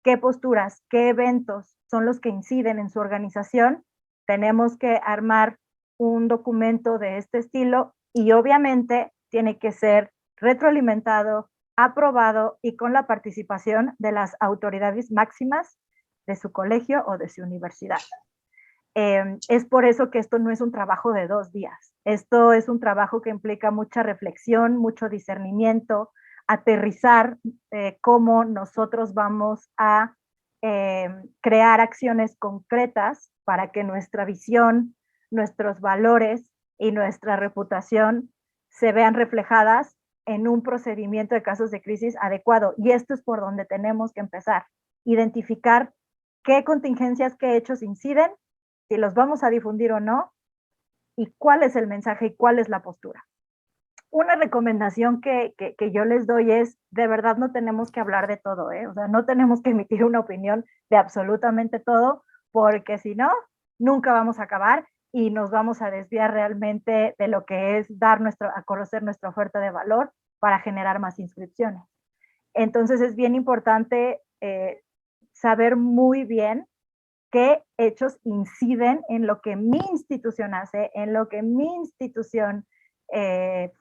qué posturas, qué eventos son los que inciden en su organización, tenemos que armar un documento de este estilo y obviamente tiene que ser retroalimentado, aprobado y con la participación de las autoridades máximas de su colegio o de su universidad. Es por eso que esto no es un trabajo de 2 días. Esto es un trabajo que implica mucha reflexión, mucho discernimiento, aterrizar cómo nosotros vamos a crear acciones concretas para que nuestra visión, nuestros valores y nuestra reputación se vean reflejadas en un procedimiento de casos de crisis adecuado. Y esto es por donde tenemos que empezar. Identificar qué contingencias, qué hechos inciden, si los vamos a difundir o no, y cuál es el mensaje y cuál es la postura. Una recomendación que yo les doy es, de verdad no tenemos que hablar de todo, o sea, no tenemos que emitir una opinión de absolutamente todo, porque si no, nunca vamos a acabar y nos vamos a desviar realmente de lo que es dar a conocer nuestra oferta de valor para generar más inscripciones. Entonces es bien importante saber muy bien qué hechos inciden en lo que mi institución hace, en lo que mi institución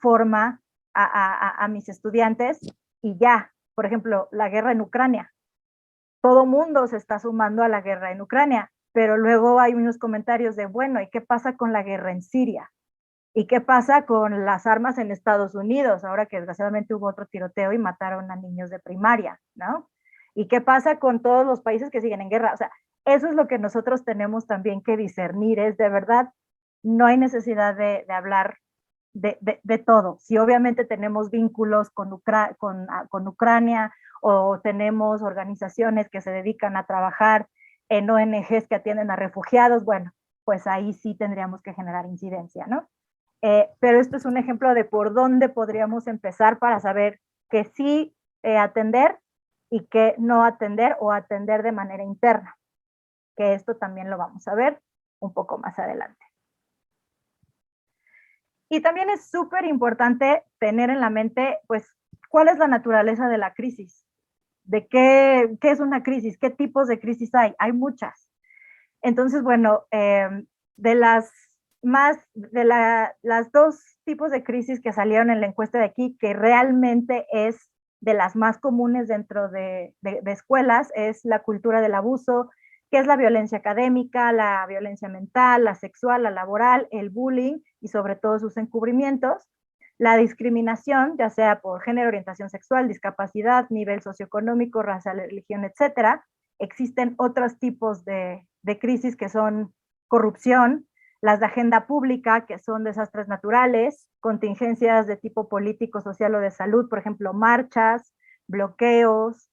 forma a mis estudiantes, y ya. Por ejemplo, la guerra en Ucrania. Todo mundo se está sumando a la guerra en Ucrania, pero luego hay unos comentarios de, bueno, ¿y qué pasa con la guerra en Siria? ¿Y qué pasa con las armas en Estados Unidos? Ahora que desgraciadamente hubo otro tiroteo y mataron a niños de primaria, ¿no? ¿Y qué pasa con todos los países que siguen en guerra? O sea, eso es lo que nosotros tenemos también que discernir, es de verdad, no hay necesidad de hablar de todo. Si obviamente tenemos vínculos con Ucrania o tenemos organizaciones que se dedican a trabajar en ONGs que atienden a refugiados, bueno, pues ahí sí tendríamos que generar incidencia, ¿no? Pero esto es un ejemplo de por dónde podríamos empezar para saber que sí atender y que no atender o atender de manera interna, que esto también lo vamos a ver un poco más adelante. Y también es súper importante tener en la mente, pues, cuál es la naturaleza de la crisis, de qué es una crisis, qué tipos de crisis hay. Hay muchas. Entonces, bueno, de las dos tipos de crisis que salieron en la encuesta de aquí, que realmente es de las más comunes dentro de escuelas, es la cultura del abuso, que es la violencia académica, la violencia mental, la sexual, la laboral, el bullying y sobre todo sus encubrimientos, la discriminación, ya sea por género, orientación sexual, discapacidad, nivel socioeconómico, raza, religión, etcétera. Existen otros tipos de crisis que son corrupción, las de agenda pública, que son desastres naturales, contingencias de tipo político, social o de salud, por ejemplo, marchas, bloqueos,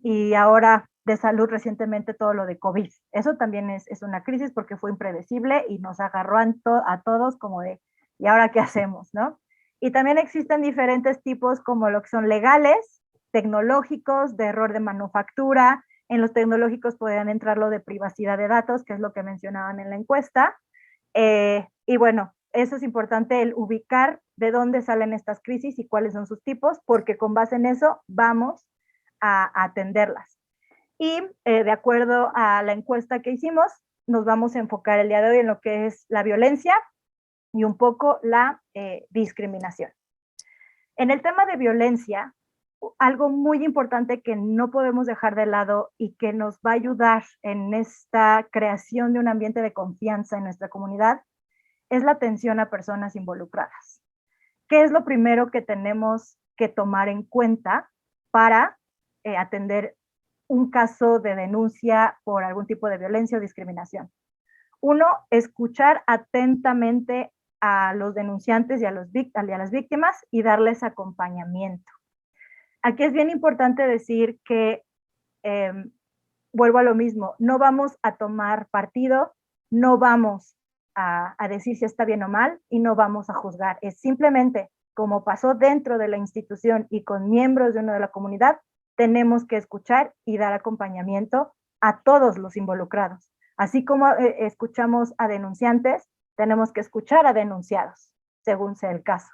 y ahora de salud recientemente todo lo de COVID. Eso también es una crisis porque fue impredecible y nos agarró a todos como de, ¿y ahora qué hacemos, no? Y también existen diferentes tipos como lo que son legales, tecnológicos, de error de manufactura. En los tecnológicos podrían entrar lo de privacidad de datos, que es lo que mencionaban en la encuesta. Y bueno, eso es importante, el ubicar de dónde salen estas crisis y cuáles son sus tipos, porque con base en eso vamos a atenderlas. Y de acuerdo a la encuesta que hicimos, nos vamos a enfocar el día de hoy en lo que es la violencia y un poco la discriminación. En el tema de violencia, algo muy importante que no podemos dejar de lado y que nos va a ayudar en esta creación de un ambiente de confianza en nuestra comunidad es la atención a personas involucradas. ¿Qué es lo primero que tenemos que tomar en cuenta para atender un caso de denuncia por algún tipo de violencia o discriminación? Uno, escuchar atentamente a los denunciantes y a las víctimas y darles acompañamiento. Aquí es bien importante decir que, vuelvo a lo mismo, no vamos a tomar partido, no vamos a decir si está bien o mal y no vamos a juzgar. Es simplemente, como pasó dentro de la institución y con miembros de una de la comunidad, tenemos que escuchar y dar acompañamiento a todos los involucrados. Así como escuchamos a denunciantes, tenemos que escuchar a denunciados, según sea el caso,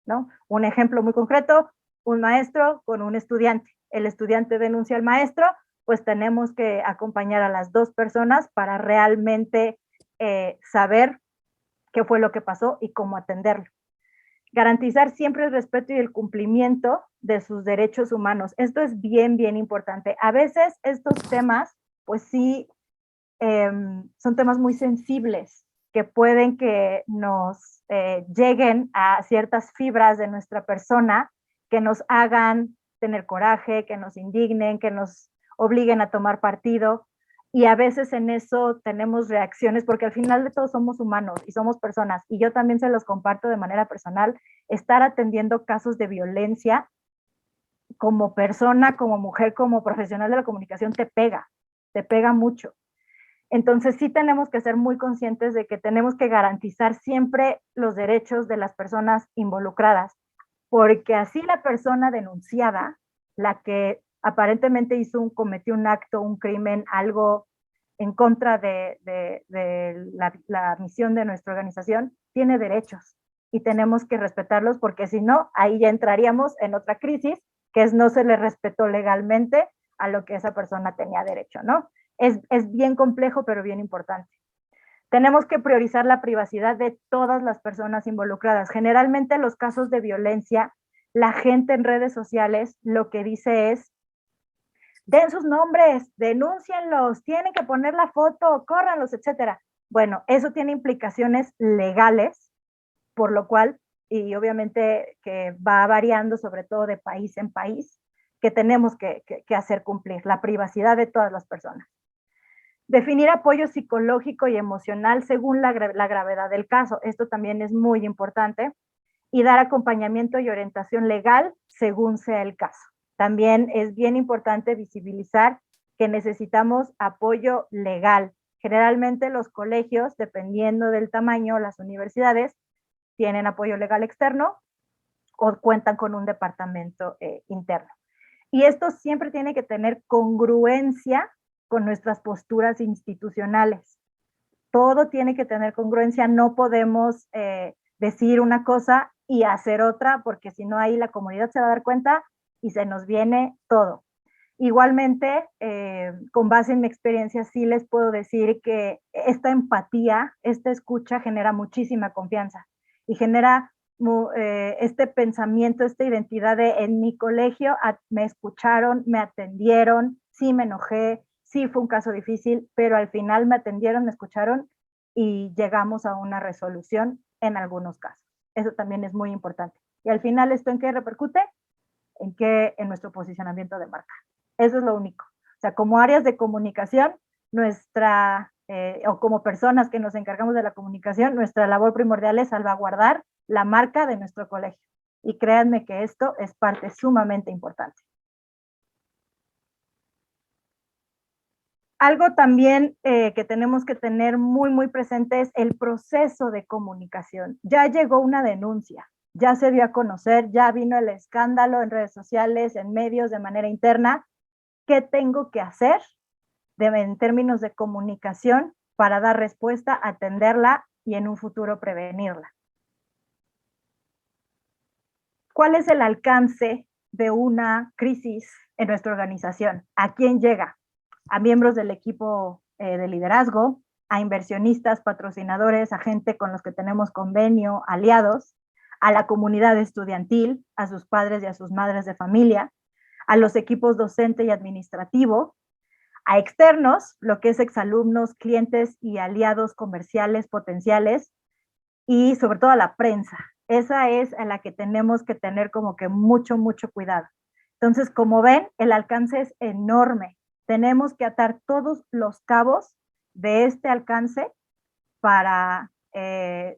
¿no? Un ejemplo muy concreto, un maestro con un estudiante. El estudiante denuncia al maestro, pues tenemos que acompañar a las dos personas para realmente saber qué fue lo que pasó y cómo atenderlo. Garantizar siempre el respeto y el cumplimiento de sus derechos humanos. Esto es bien, bien importante. A veces estos temas, pues sí, son temas muy sensibles que pueden que nos lleguen a ciertas fibras de nuestra persona, que nos hagan tener coraje, que nos indignen, que nos obliguen a tomar partido. Y a veces en eso tenemos reacciones, porque al final de todo somos humanos y somos personas. Y yo también se los comparto de manera personal, estar atendiendo casos de violencia como persona, como mujer, como profesional de la comunicación, te pega mucho. Entonces sí tenemos que ser muy conscientes de que tenemos que garantizar siempre los derechos de las personas involucradas, porque así la persona denunciada, la que aparentemente cometió un acto, un crimen, algo en contra de la misión de nuestra organización, tiene derechos y tenemos que respetarlos, porque si no, ahí ya entraríamos en otra crisis, que es no se le respetó legalmente a lo que esa persona tenía derecho, ¿no? Es bien complejo, pero bien importante. Tenemos que priorizar la privacidad de todas las personas involucradas. Generalmente en los casos de violencia, la gente en redes sociales lo que dice es, den sus nombres, denúncienlos, tienen que poner la foto, córranlos, etcétera. Bueno, eso tiene implicaciones legales, por lo cual, y obviamente que va variando sobre todo de país en país, que tenemos que hacer cumplir la privacidad de todas las personas. Definir apoyo psicológico y emocional según la gravedad del caso. Esto también es muy importante. Y dar acompañamiento y orientación legal según sea el caso. También es bien importante visibilizar que necesitamos apoyo legal. Generalmente los colegios, dependiendo del tamaño, las universidades, tienen apoyo legal externo o cuentan con un departamento interno. Y esto siempre tiene que tener congruencia con nuestras posturas institucionales. Todo tiene que tener congruencia, no podemos decir una cosa y hacer otra, porque si no ahí la comunidad se va a dar cuenta y se nos viene todo. Igualmente, con base en mi experiencia, sí les puedo decir que esta empatía, esta escucha genera muchísima confianza y genera este pensamiento, esta identidad de en mi colegio me escucharon, me atendieron, sí me enojé, sí fue un caso difícil, pero al final me atendieron, me escucharon y llegamos a una resolución en algunos casos. Eso también es muy importante. Y al final, ¿esto en qué repercute? En nuestro posicionamiento de marca. Eso es lo único. O sea, como áreas de comunicación, o como personas que nos encargamos de la comunicación, nuestra labor primordial es salvaguardar la marca de nuestro colegio. Y créanme que esto es parte sumamente importante. Algo también que tenemos que tener muy, muy presente es el proceso de comunicación. Ya llegó una denuncia, ya se dio a conocer, ya vino el escándalo en redes sociales, en medios, de manera interna. ¿Qué tengo que hacer en términos de comunicación para dar respuesta, atenderla y en un futuro prevenirla? ¿Cuál es el alcance de una crisis en nuestra organización? ¿A quién llega? A miembros del equipo de liderazgo, a inversionistas, patrocinadores, a gente con los que tenemos convenio, aliados, a la comunidad estudiantil, a sus padres y a sus madres de familia, a los equipos docente y administrativo, a externos, lo que es exalumnos, clientes y aliados comerciales potenciales, y sobre todo a la prensa. Esa es a la que tenemos que tener como que mucho, mucho cuidado. Entonces, como ven, el alcance es enorme. Tenemos que atar todos los cabos de este alcance para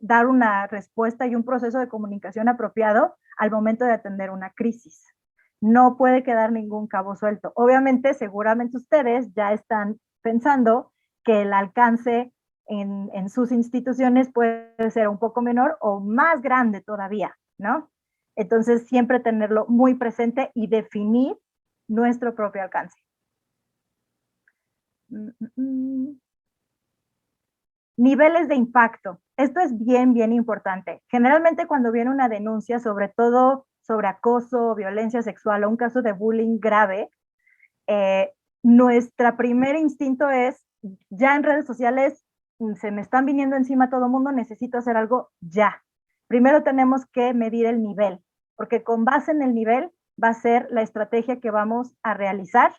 dar una respuesta y un proceso de comunicación apropiado al momento de atender una crisis. No puede quedar ningún cabo suelto. Obviamente, seguramente ustedes ya están pensando que el alcance en sus instituciones puede ser un poco menor o más grande todavía, ¿no? Entonces, siempre tenerlo muy presente y definir nuestro propio alcance. Niveles de impacto. Esto es bien, bien importante. Generalmente cuando viene una denuncia, sobre todo sobre acoso, violencia sexual o un caso de bullying grave, nuestro primer instinto es, ya en redes sociales se me están viniendo encima todo el mundo, necesito hacer algo ya. Primero tenemos que medir el nivel, porque con base en el nivel va a ser la estrategia que vamos a realizar,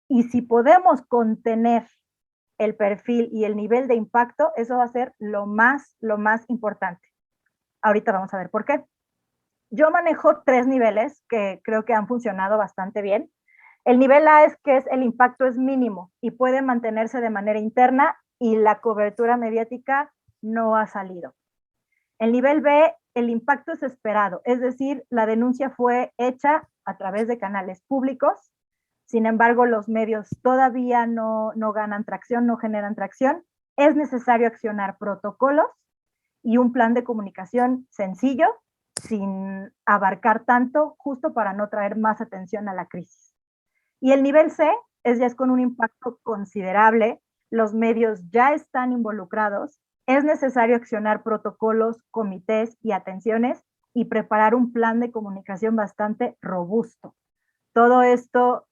y si podemos contener el perfil y el nivel de impacto, eso va a ser lo más importante. Ahorita vamos a ver por qué. Yo manejo 3 niveles que creo que han funcionado bastante bien. El nivel A es que el impacto es mínimo y puede mantenerse de manera interna y la cobertura mediática no ha salido. El nivel B, el impacto es esperado, es decir, la denuncia fue hecha a través de canales públicos. Sin embargo, los medios todavía no ganan tracción, no generan tracción. Es necesario accionar protocolos y un plan de comunicación sencillo, sin abarcar tanto, justo para no traer más atención a la crisis. Y el nivel C ya es con un impacto considerable, los medios ya están involucrados, es necesario accionar protocolos, comités y atenciones y preparar un plan de comunicación bastante robusto. Todo esto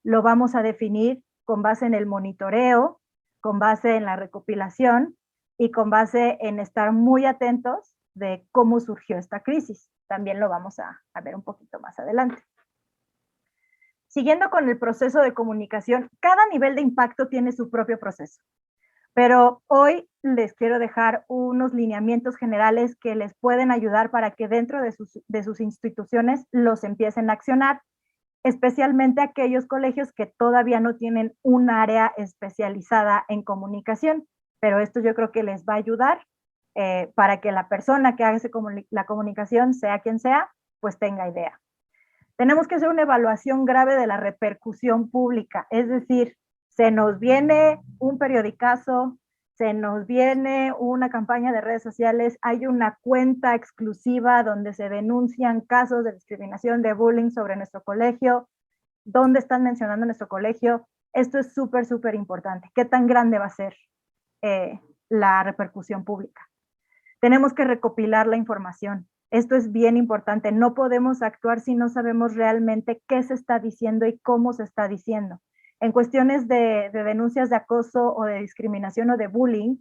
lo vamos a definir con base en el monitoreo, con base en la recopilación y con base en estar muy atentos de cómo surgió esta crisis. También lo vamos a ver un poquito más adelante. Siguiendo con el proceso de comunicación, cada nivel de impacto tiene su propio proceso. Pero hoy les quiero dejar unos lineamientos generales que les pueden ayudar para que dentro de sus instituciones los empiecen a accionar, especialmente aquellos colegios que todavía no tienen un área especializada en comunicación. Pero esto yo creo que les va a ayudar para que la persona que haga la comunicación, sea quien sea, pues tenga idea. Tenemos que hacer una evaluación grave de la repercusión pública, es decir, se nos viene un periodicazo, se nos viene una campaña de redes sociales, hay una cuenta exclusiva donde se denuncian casos de discriminación, de bullying sobre nuestro colegio, donde están mencionando nuestro colegio. Esto es súper, súper importante. ¿Qué tan grande va a ser la repercusión pública? Tenemos que recopilar la información. Esto es bien importante. No podemos actuar si no sabemos realmente qué se está diciendo y cómo se está diciendo. En cuestiones de denuncias de acoso o de discriminación o de bullying,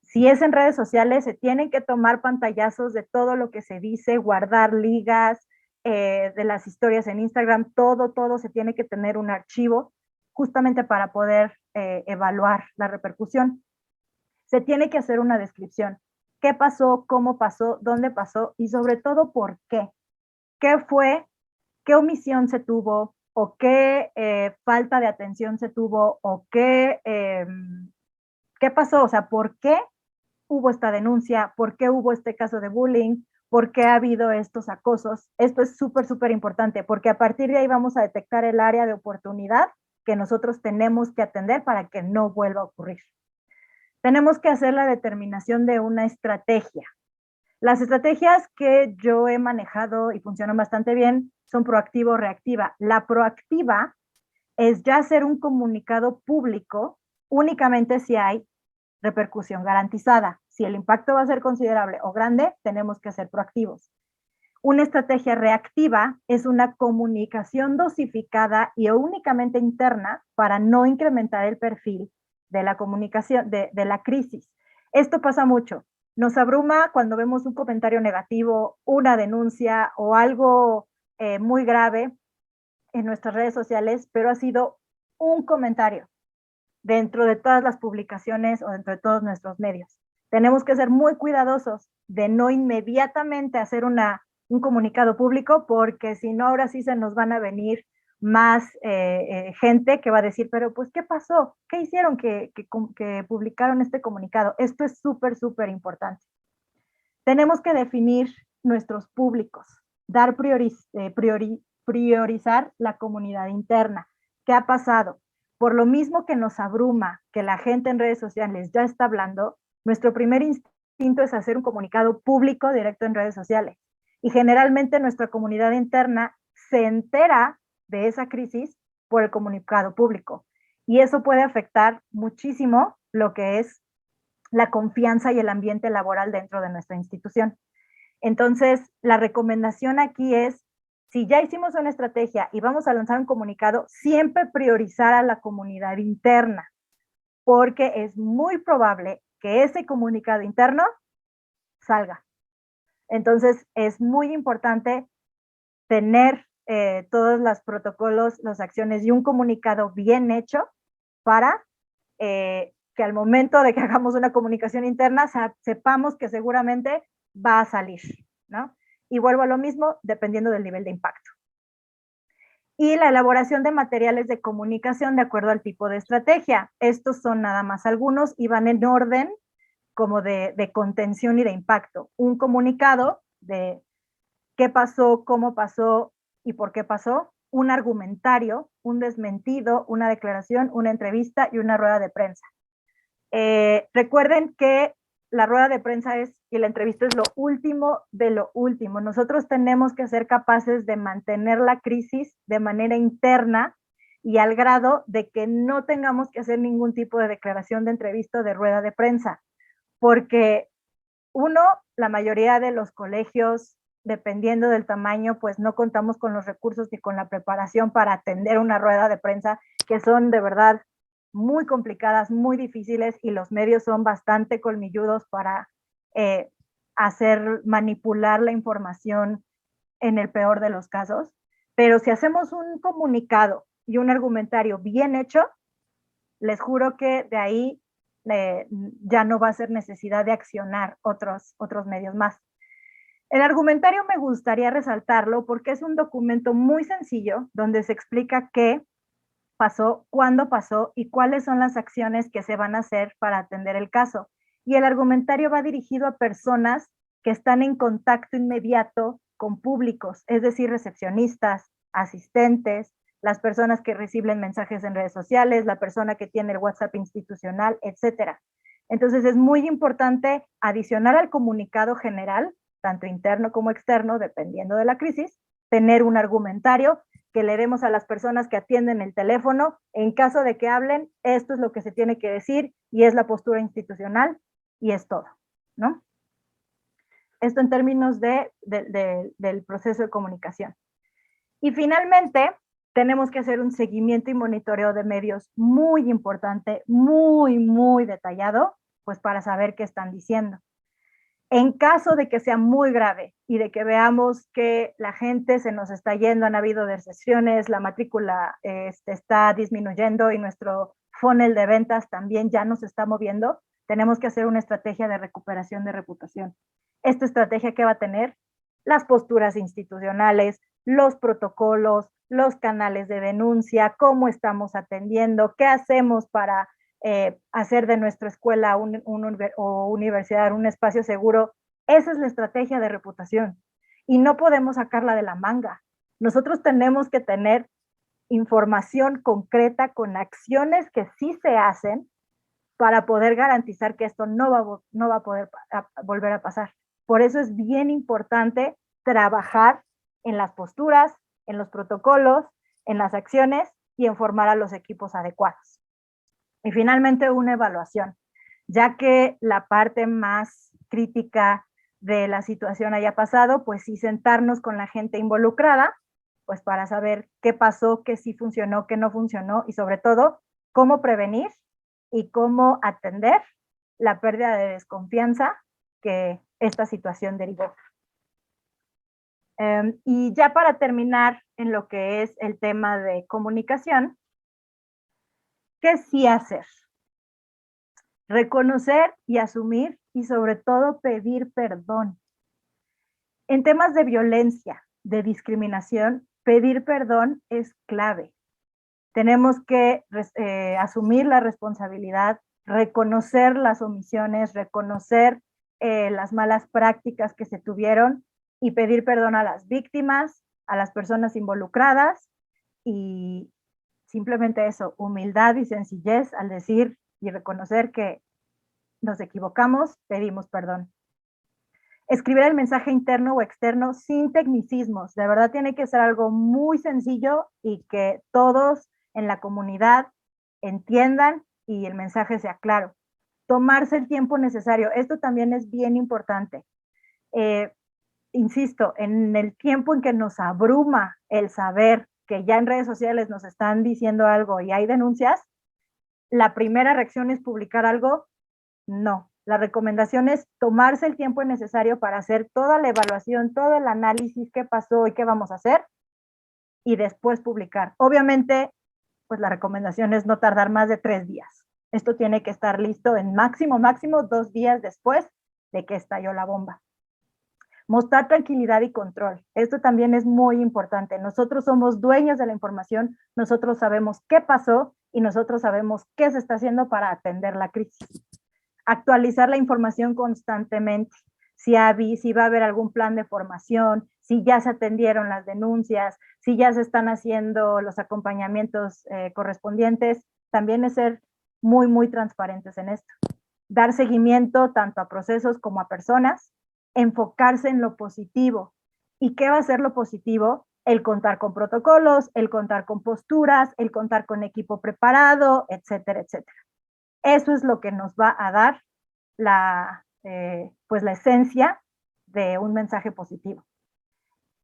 si es en redes sociales, se tienen que tomar pantallazos de todo lo que se dice, guardar ligas de las historias en Instagram, todo se tiene que tener un archivo justamente para poder evaluar la repercusión. Se tiene que hacer una descripción. ¿Qué pasó? ¿Cómo pasó? ¿Dónde pasó? Y sobre todo, ¿por qué? ¿Qué fue? ¿Qué omisión se tuvo? ¿O qué falta de atención se tuvo? ¿O qué pasó? O sea, ¿por qué hubo esta denuncia? ¿Por qué hubo este caso de bullying? ¿Por qué ha habido estos acosos? Esto es súper, súper importante, porque a partir de ahí vamos a detectar el área de oportunidad que nosotros tenemos que atender para que no vuelva a ocurrir. Tenemos que hacer la determinación de una estrategia. Las estrategias que yo he manejado y funcionan bastante bien son proactiva o reactiva. La proactiva es ya hacer un comunicado público únicamente si hay repercusión garantizada. Si el impacto va a ser considerable o grande, tenemos que ser proactivos. Una estrategia reactiva es una comunicación dosificada y únicamente interna para no incrementar el perfil de la comunicación, de la crisis. Esto pasa mucho. Nos abruma cuando vemos un comentario negativo, una denuncia o algo muy grave en nuestras redes sociales, pero ha sido un comentario dentro de todas las publicaciones o dentro de todos nuestros medios. Tenemos que ser muy cuidadosos de no inmediatamente hacer un comunicado público, porque si no, ahora sí se nos van a venir más gente que va a decir, pero pues, ¿qué pasó? ¿Qué hicieron que publicaron este comunicado? Esto es súper, súper importante. Tenemos que definir nuestros públicos, dar priorizar la comunidad interna. ¿Qué ha pasado? Por lo mismo que nos abruma que la gente en redes sociales ya está hablando, nuestro primer instinto es hacer un comunicado público directo en redes sociales. Y generalmente nuestra comunidad interna se entera de esa crisis por el comunicado público. Y eso puede afectar muchísimo lo que es la confianza y el ambiente laboral dentro de nuestra institución. Entonces, la recomendación aquí es, si ya hicimos una estrategia y vamos a lanzar un comunicado, siempre priorizar a la comunidad interna, porque es muy probable que ese comunicado interno salga. Entonces, es muy importante tener todos los protocolos, las acciones y un comunicado bien hecho para que al momento de que hagamos una comunicación interna sepamos que seguramente va a salir, ¿no? Y vuelvo a lo mismo, dependiendo del nivel de impacto. Y la elaboración de materiales de comunicación de acuerdo al tipo de estrategia. Estos son nada más algunos y van en orden como de contención y de impacto. Un comunicado de qué pasó, cómo pasó y por qué pasó. Un argumentario, un desmentido, una declaración, una entrevista y una rueda de prensa. Recuerden que la rueda de prensa y la entrevista es lo último de lo último. Nosotros tenemos que ser capaces de mantener la crisis de manera interna y al grado de que no tengamos que hacer ningún tipo de declaración de entrevista o de rueda de prensa, porque la mayoría de los colegios dependiendo del tamaño, pues no contamos con los recursos ni con la preparación para atender una rueda de prensa, que son de verdad muy complicadas, muy difíciles, y los medios son bastante colmilludos para manipular la información en el peor de los casos. Pero si hacemos un comunicado y un argumentario bien hecho, les juro que de ahí ya no va a ser necesidad de accionar otros medios más. El argumentario me gustaría resaltarlo porque es un documento muy sencillo donde se explica qué pasó, cuándo pasó y cuáles son las acciones que se van a hacer para atender el caso. Y el argumentario va dirigido a personas que están en contacto inmediato con públicos, es decir, recepcionistas, asistentes, las personas que reciben mensajes en redes sociales, la persona que tiene el WhatsApp institucional, etcétera. Entonces es muy importante adicionar al comunicado general, tanto interno como externo, dependiendo de la crisis, tener un argumentario que le demos a las personas que atienden el teléfono, en caso de que hablen, esto es lo que se tiene que decir y es la postura institucional y es todo, ¿no? Esto en términos del proceso de comunicación. Y finalmente, tenemos que hacer un seguimiento y monitoreo de medios muy importante, muy detallado, pues para saber qué están diciendo. En caso de que sea muy grave y de que veamos que la gente se nos está yendo, han habido deserciones, la matrícula está disminuyendo y nuestro funnel de ventas también ya no se está moviendo, tenemos que hacer una estrategia de recuperación de reputación. Esta estrategia, ¿qué va a tener? Las posturas institucionales, los protocolos, los canales de denuncia, cómo estamos atendiendo, qué hacemos para hacer de nuestra escuela o universidad un espacio seguro. Esa es la estrategia de reputación y no podemos sacarla de la manga. Nosotros tenemos que tener información concreta con acciones que sí se hacen para poder garantizar que esto no va a poder volver a pasar. Por eso es bien importante trabajar en las posturas, en los protocolos, en las acciones y en formar a los equipos adecuados. Y finalmente, una evaluación, ya que la parte más crítica de la situación haya pasado, pues sí sentarnos con la gente involucrada, pues para saber qué pasó, qué sí funcionó, qué no funcionó y sobre todo, cómo prevenir y cómo atender la pérdida de desconfianza que esta situación derivó. Y ya para terminar en lo que es el tema de comunicación, ¿qué sí hacer? Reconocer y asumir y sobre todo pedir perdón. En temas de violencia, de discriminación, pedir perdón es clave. Tenemos que asumir la responsabilidad, reconocer las omisiones, reconocer las malas prácticas que se tuvieron y pedir perdón a las víctimas, a las personas involucradas y simplemente eso, humildad y sencillez al decir y reconocer que nos equivocamos, pedimos perdón. Escribir el mensaje interno o externo sin tecnicismos. De verdad tiene que ser algo muy sencillo y que todos en la comunidad entiendan y el mensaje sea claro. Tomarse el tiempo necesario. Esto también es bien importante. Insisto, en el tiempo en que nos abruma el saber que ya en redes sociales nos están diciendo algo y hay denuncias, la primera reacción es publicar algo. No, la recomendación es tomarse el tiempo necesario para hacer toda la evaluación, todo el análisis, qué pasó y qué vamos a hacer, y después publicar. Obviamente, pues la recomendación es no tardar más de 3 días. Esto tiene que estar listo en máximo 2 días después de que estalló la bomba. Mostrar tranquilidad y control. Esto también es muy importante. Nosotros somos dueños de la información, nosotros sabemos qué pasó y nosotros sabemos qué se está haciendo para atender la crisis. Actualizar la información constantemente. Si va a haber algún plan de formación, si ya se atendieron las denuncias, si ya se están haciendo los acompañamientos correspondientes, también es ser muy transparentes en esto. Dar seguimiento tanto a procesos como a personas, enfocarse en lo positivo. ¿Y qué va a ser lo positivo? El contar con protocolos, el contar con posturas, el contar con equipo preparado, etcétera, etcétera. Eso es lo que nos va a dar la esencia de un mensaje positivo.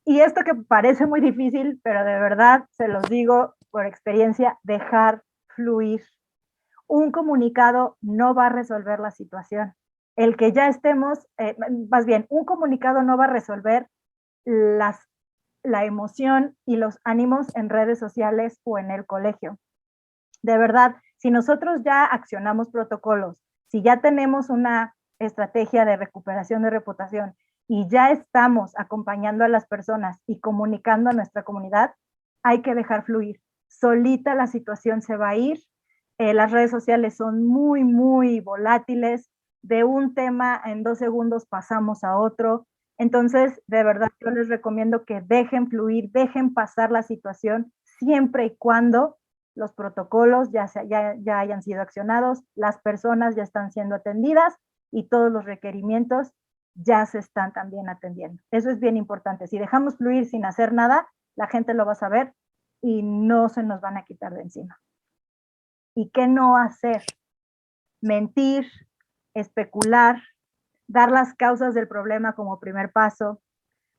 Y esto que parece muy difícil, pero de verdad se los digo por experiencia, dejar fluir. Un comunicado no va a resolver la situación. El que ya estemos, más bien, un comunicado no va a resolver la emoción y los ánimos en redes sociales o en el colegio. De verdad, si nosotros ya accionamos protocolos, si ya tenemos una estrategia de recuperación de reputación y ya estamos acompañando a las personas y comunicando a nuestra comunidad, hay que dejar fluir. Solita la situación se va a ir. Las redes sociales son muy, muy volátiles. De un tema en 2 segundos pasamos a otro. Entonces, de verdad, yo les recomiendo que dejen fluir, dejen pasar la situación, siempre y cuando los protocolos ya hayan sido accionados, las personas ya están siendo atendidas y todos los requerimientos ya se están también atendiendo. Eso es bien importante. Si dejamos fluir sin hacer nada, la gente lo va a saber y no se nos van a quitar de encima. ¿Y qué no hacer? Mentir, especular, dar las causas del problema como primer paso,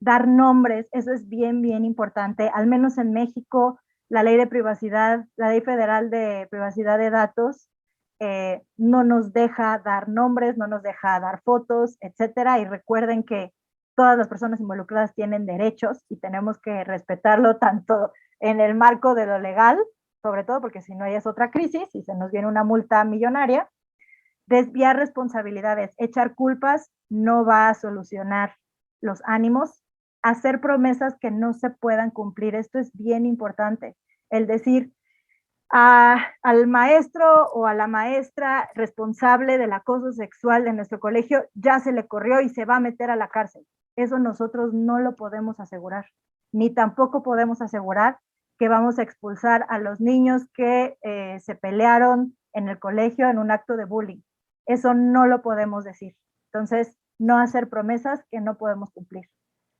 dar nombres, eso es bien, bien importante. Al menos en México, la ley de privacidad, la ley federal de privacidad de datos, no nos deja dar nombres, no nos deja dar fotos, etcétera. Y recuerden que todas las personas involucradas tienen derechos y tenemos que respetarlo tanto en el marco de lo legal, sobre todo porque si no ya es otra crisis y se nos viene una multa millonaria. Desviar responsabilidades, echar culpas no va a solucionar los ánimos. Hacer promesas que no se puedan cumplir, esto es bien importante. El decir al maestro o a la maestra responsable del acoso sexual de nuestro colegio ya se le corrió y se va a meter a la cárcel. Eso nosotros no lo podemos asegurar, ni tampoco podemos asegurar que vamos a expulsar a los niños que se pelearon en el colegio en un acto de bullying. Eso no lo podemos decir. Entonces, no hacer promesas que no podemos cumplir.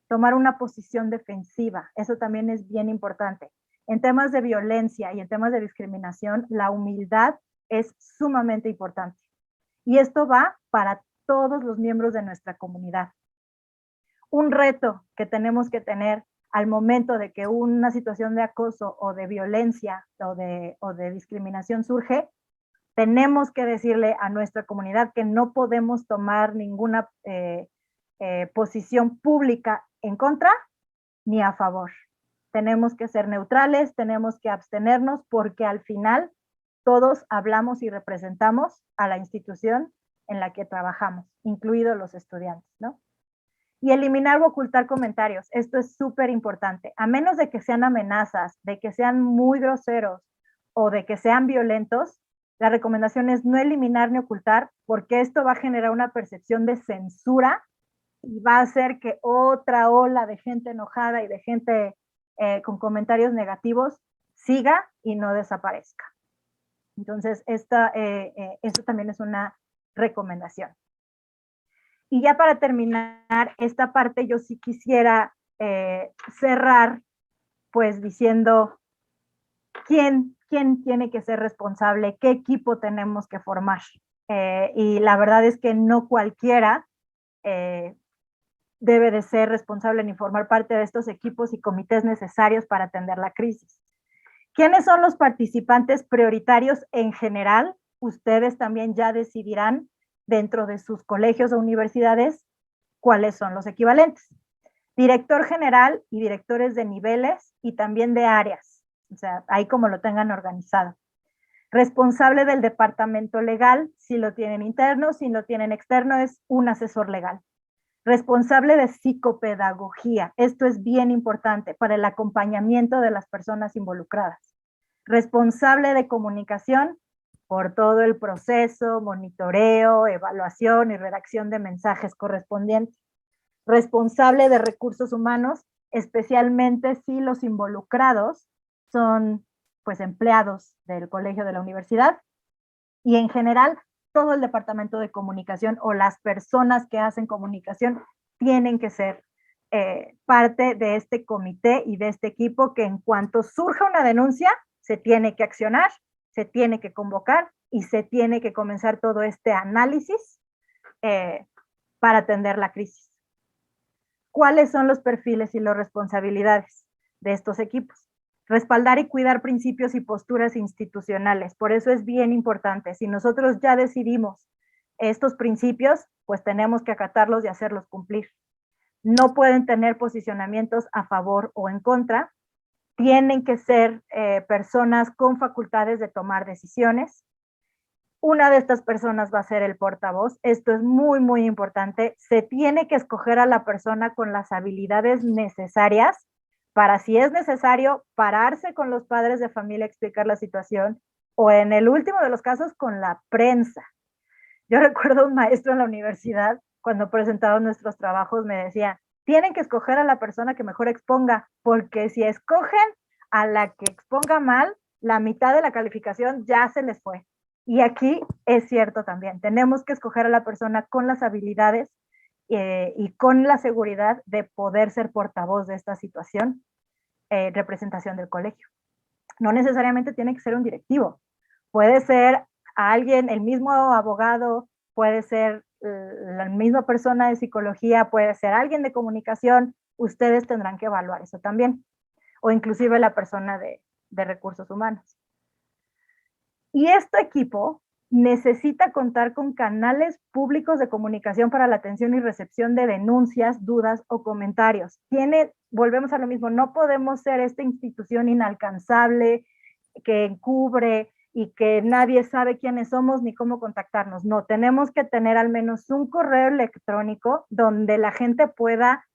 Tomar una posición defensiva, eso también es bien importante. En temas de violencia y en temas de discriminación, la humildad es sumamente importante. Y esto va para todos los miembros de nuestra comunidad. Un reto que tenemos que tener al momento de que una situación de acoso o de violencia o de discriminación surge, tenemos que decirle a nuestra comunidad que no podemos tomar ninguna posición pública en contra ni a favor. Tenemos que ser neutrales, tenemos que abstenernos porque al final todos hablamos y representamos a la institución en la que trabajamos, incluidos los estudiantes, ¿no? Y eliminar o ocultar comentarios, esto es súper importante. A menos de que sean amenazas, de que sean muy groseros o de que sean violentos, la recomendación es no eliminar ni ocultar porque esto va a generar una percepción de censura y va a hacer que otra ola de gente enojada y de gente con comentarios negativos siga y no desaparezca. Entonces, esto también es una recomendación. Y ya para terminar esta parte, yo sí quisiera cerrar pues diciendo quién tiene que ser responsable, qué equipo tenemos que formar. Y la verdad es que no cualquiera debe de ser responsable ni formar parte de estos equipos y comités necesarios para atender la crisis. ¿Quiénes son los participantes prioritarios en general? Ustedes también ya decidirán dentro de sus colegios o universidades cuáles son los equivalentes. Director general y directores de niveles y también de áreas, o sea, ahí como lo tengan organizado. Responsable del departamento legal, si lo tienen interno, si lo tienen externo, es un asesor legal. Responsable de psicopedagogía, esto es bien importante para el acompañamiento de las personas involucradas. Responsable de comunicación, por todo el proceso, monitoreo, evaluación y redacción de mensajes correspondientes. Responsable de recursos humanos, especialmente si los involucrados son pues empleados del colegio de la universidad y en general todo el departamento de comunicación o las personas que hacen comunicación tienen que ser parte de este comité y de este equipo que en cuanto surja una denuncia se tiene que accionar, se tiene que convocar y se tiene que comenzar todo este análisis para atender la crisis. ¿cuáles son los perfiles y las responsabilidades de estos equipos? Respaldar y cuidar principios y posturas institucionales. Por eso es bien importante. Si nosotros ya decidimos estos principios, pues tenemos que acatarlos y hacerlos cumplir. No pueden tener posicionamientos a favor o en contra. Tienen que ser personas con facultades de tomar decisiones. Una de estas personas va a ser el portavoz. Esto es muy, muy importante. Se tiene que escoger a la persona con las habilidades necesarias para, si es necesario, pararse con los padres de familia a explicar la situación, o en el último de los casos, con la prensa. Yo recuerdo un maestro en la universidad, cuando presentaban nuestros trabajos, me decía, tienen que escoger a la persona que mejor exponga, porque si escogen a la que exponga mal, la mitad de la calificación ya se les fue. Y aquí es cierto también, tenemos que escoger a la persona con las habilidades y con la seguridad de poder ser portavoz de esta situación, representación del colegio. No necesariamente tiene que ser un directivo, puede ser alguien, el mismo abogado, puede ser la misma persona de psicología, puede ser alguien de comunicación. Ustedes tendrán que evaluar eso también, o inclusive la persona de recursos humanos. Y este equipo necesita contar con canales públicos de comunicación para la atención y recepción de denuncias, dudas o comentarios. Volvemos a lo mismo, no podemos ser esta institución inalcanzable que encubre y que nadie sabe quiénes somos ni cómo contactarnos. No, tenemos que tener al menos un correo electrónico donde la gente pueda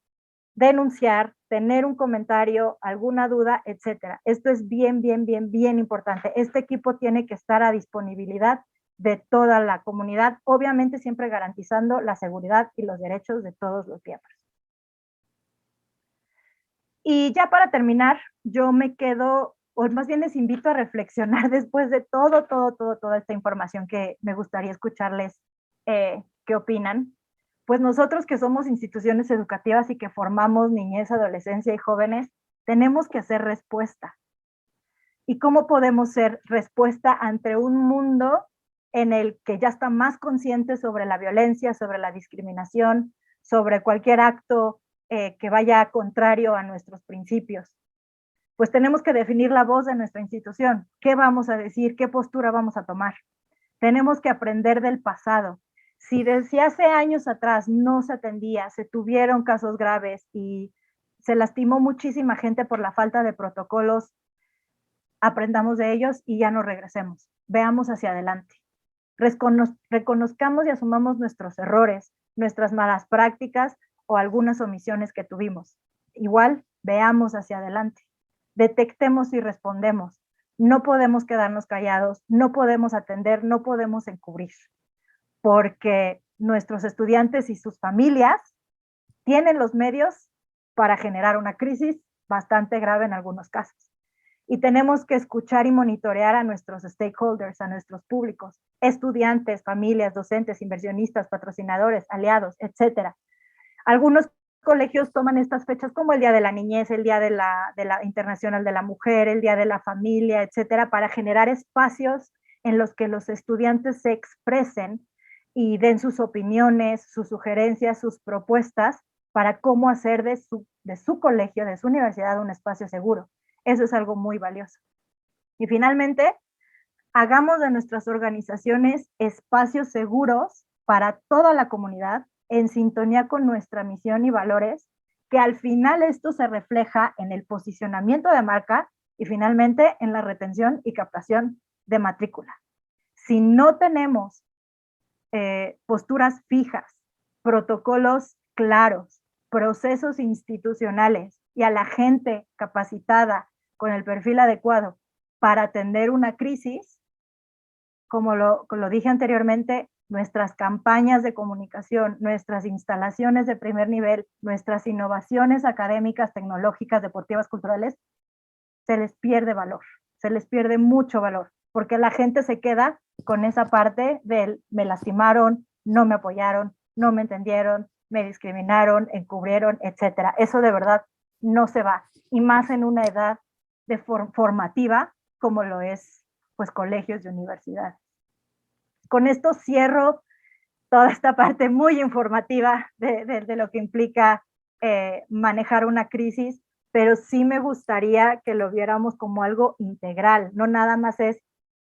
denunciar, tener un comentario, alguna duda, etcétera. Esto es bien, bien, bien, bien importante. Este equipo tiene que estar a disponibilidad de toda la comunidad, obviamente siempre garantizando la seguridad y los derechos de todos los miembros. Y ya para terminar, yo me quedo, o más bien les invito a reflexionar después de toda esta información, que me gustaría escucharles qué opinan. Pues nosotros que somos instituciones educativas y que formamos niñez, adolescencia y jóvenes, tenemos que hacer respuesta. ¿Y cómo podemos ser respuesta ante un mundo en el que ya está más consciente sobre la violencia, sobre la discriminación, sobre cualquier acto que vaya contrario a nuestros principios? Pues tenemos que definir la voz de nuestra institución. ¿Qué vamos a decir? ¿Qué postura vamos a tomar? Tenemos que aprender del pasado. Si desde hace años atrás no se atendía, se tuvieron casos graves y se lastimó muchísima gente por la falta de protocolos, aprendamos de ellos y ya no regresemos. Veamos hacia adelante. Reconozcamos y asumamos nuestros errores, nuestras malas prácticas o algunas omisiones que tuvimos. Igual, veamos hacia adelante. Detectemos y respondemos. No podemos quedarnos callados, no podemos atender, no podemos encubrir, porque nuestros estudiantes y sus familias tienen los medios para generar una crisis bastante grave en algunos casos. Y tenemos que escuchar y monitorear a nuestros stakeholders, a nuestros públicos, estudiantes, familias, docentes, inversionistas, patrocinadores, aliados, etcétera. Algunos colegios toman estas fechas como el Día de la Niñez, el Día de la Internacional de la Mujer, el Día de la Familia, etcétera, para generar espacios en los que los estudiantes se expresen y den sus opiniones, sus sugerencias, sus propuestas para cómo hacer de su colegio, de su universidad, un espacio seguro. Eso es algo muy valioso. Y finalmente, hagamos de nuestras organizaciones espacios seguros para toda la comunidad, en sintonía con nuestra misión y valores, que al final esto se refleja en el posicionamiento de marca y finalmente en la retención y captación de matrícula. Si no tenemos posturas fijas, protocolos claros, procesos institucionales y a la gente capacitada con el perfil adecuado para atender una crisis, como lo dije anteriormente, nuestras campañas de comunicación, nuestras instalaciones de primer nivel, nuestras innovaciones académicas, tecnológicas, deportivas, culturales, se les pierde valor, se les pierde mucho valor, porque la gente se queda con esa parte del me lastimaron, no me apoyaron, no me entendieron, me discriminaron, encubrieron, etcétera. Eso de verdad no se va, y más en una edad de formativa como lo es pues colegios y universidades. Con esto cierro toda esta parte muy informativa de lo que implica manejar una crisis, pero sí me gustaría que lo viéramos como algo integral, no nada más es,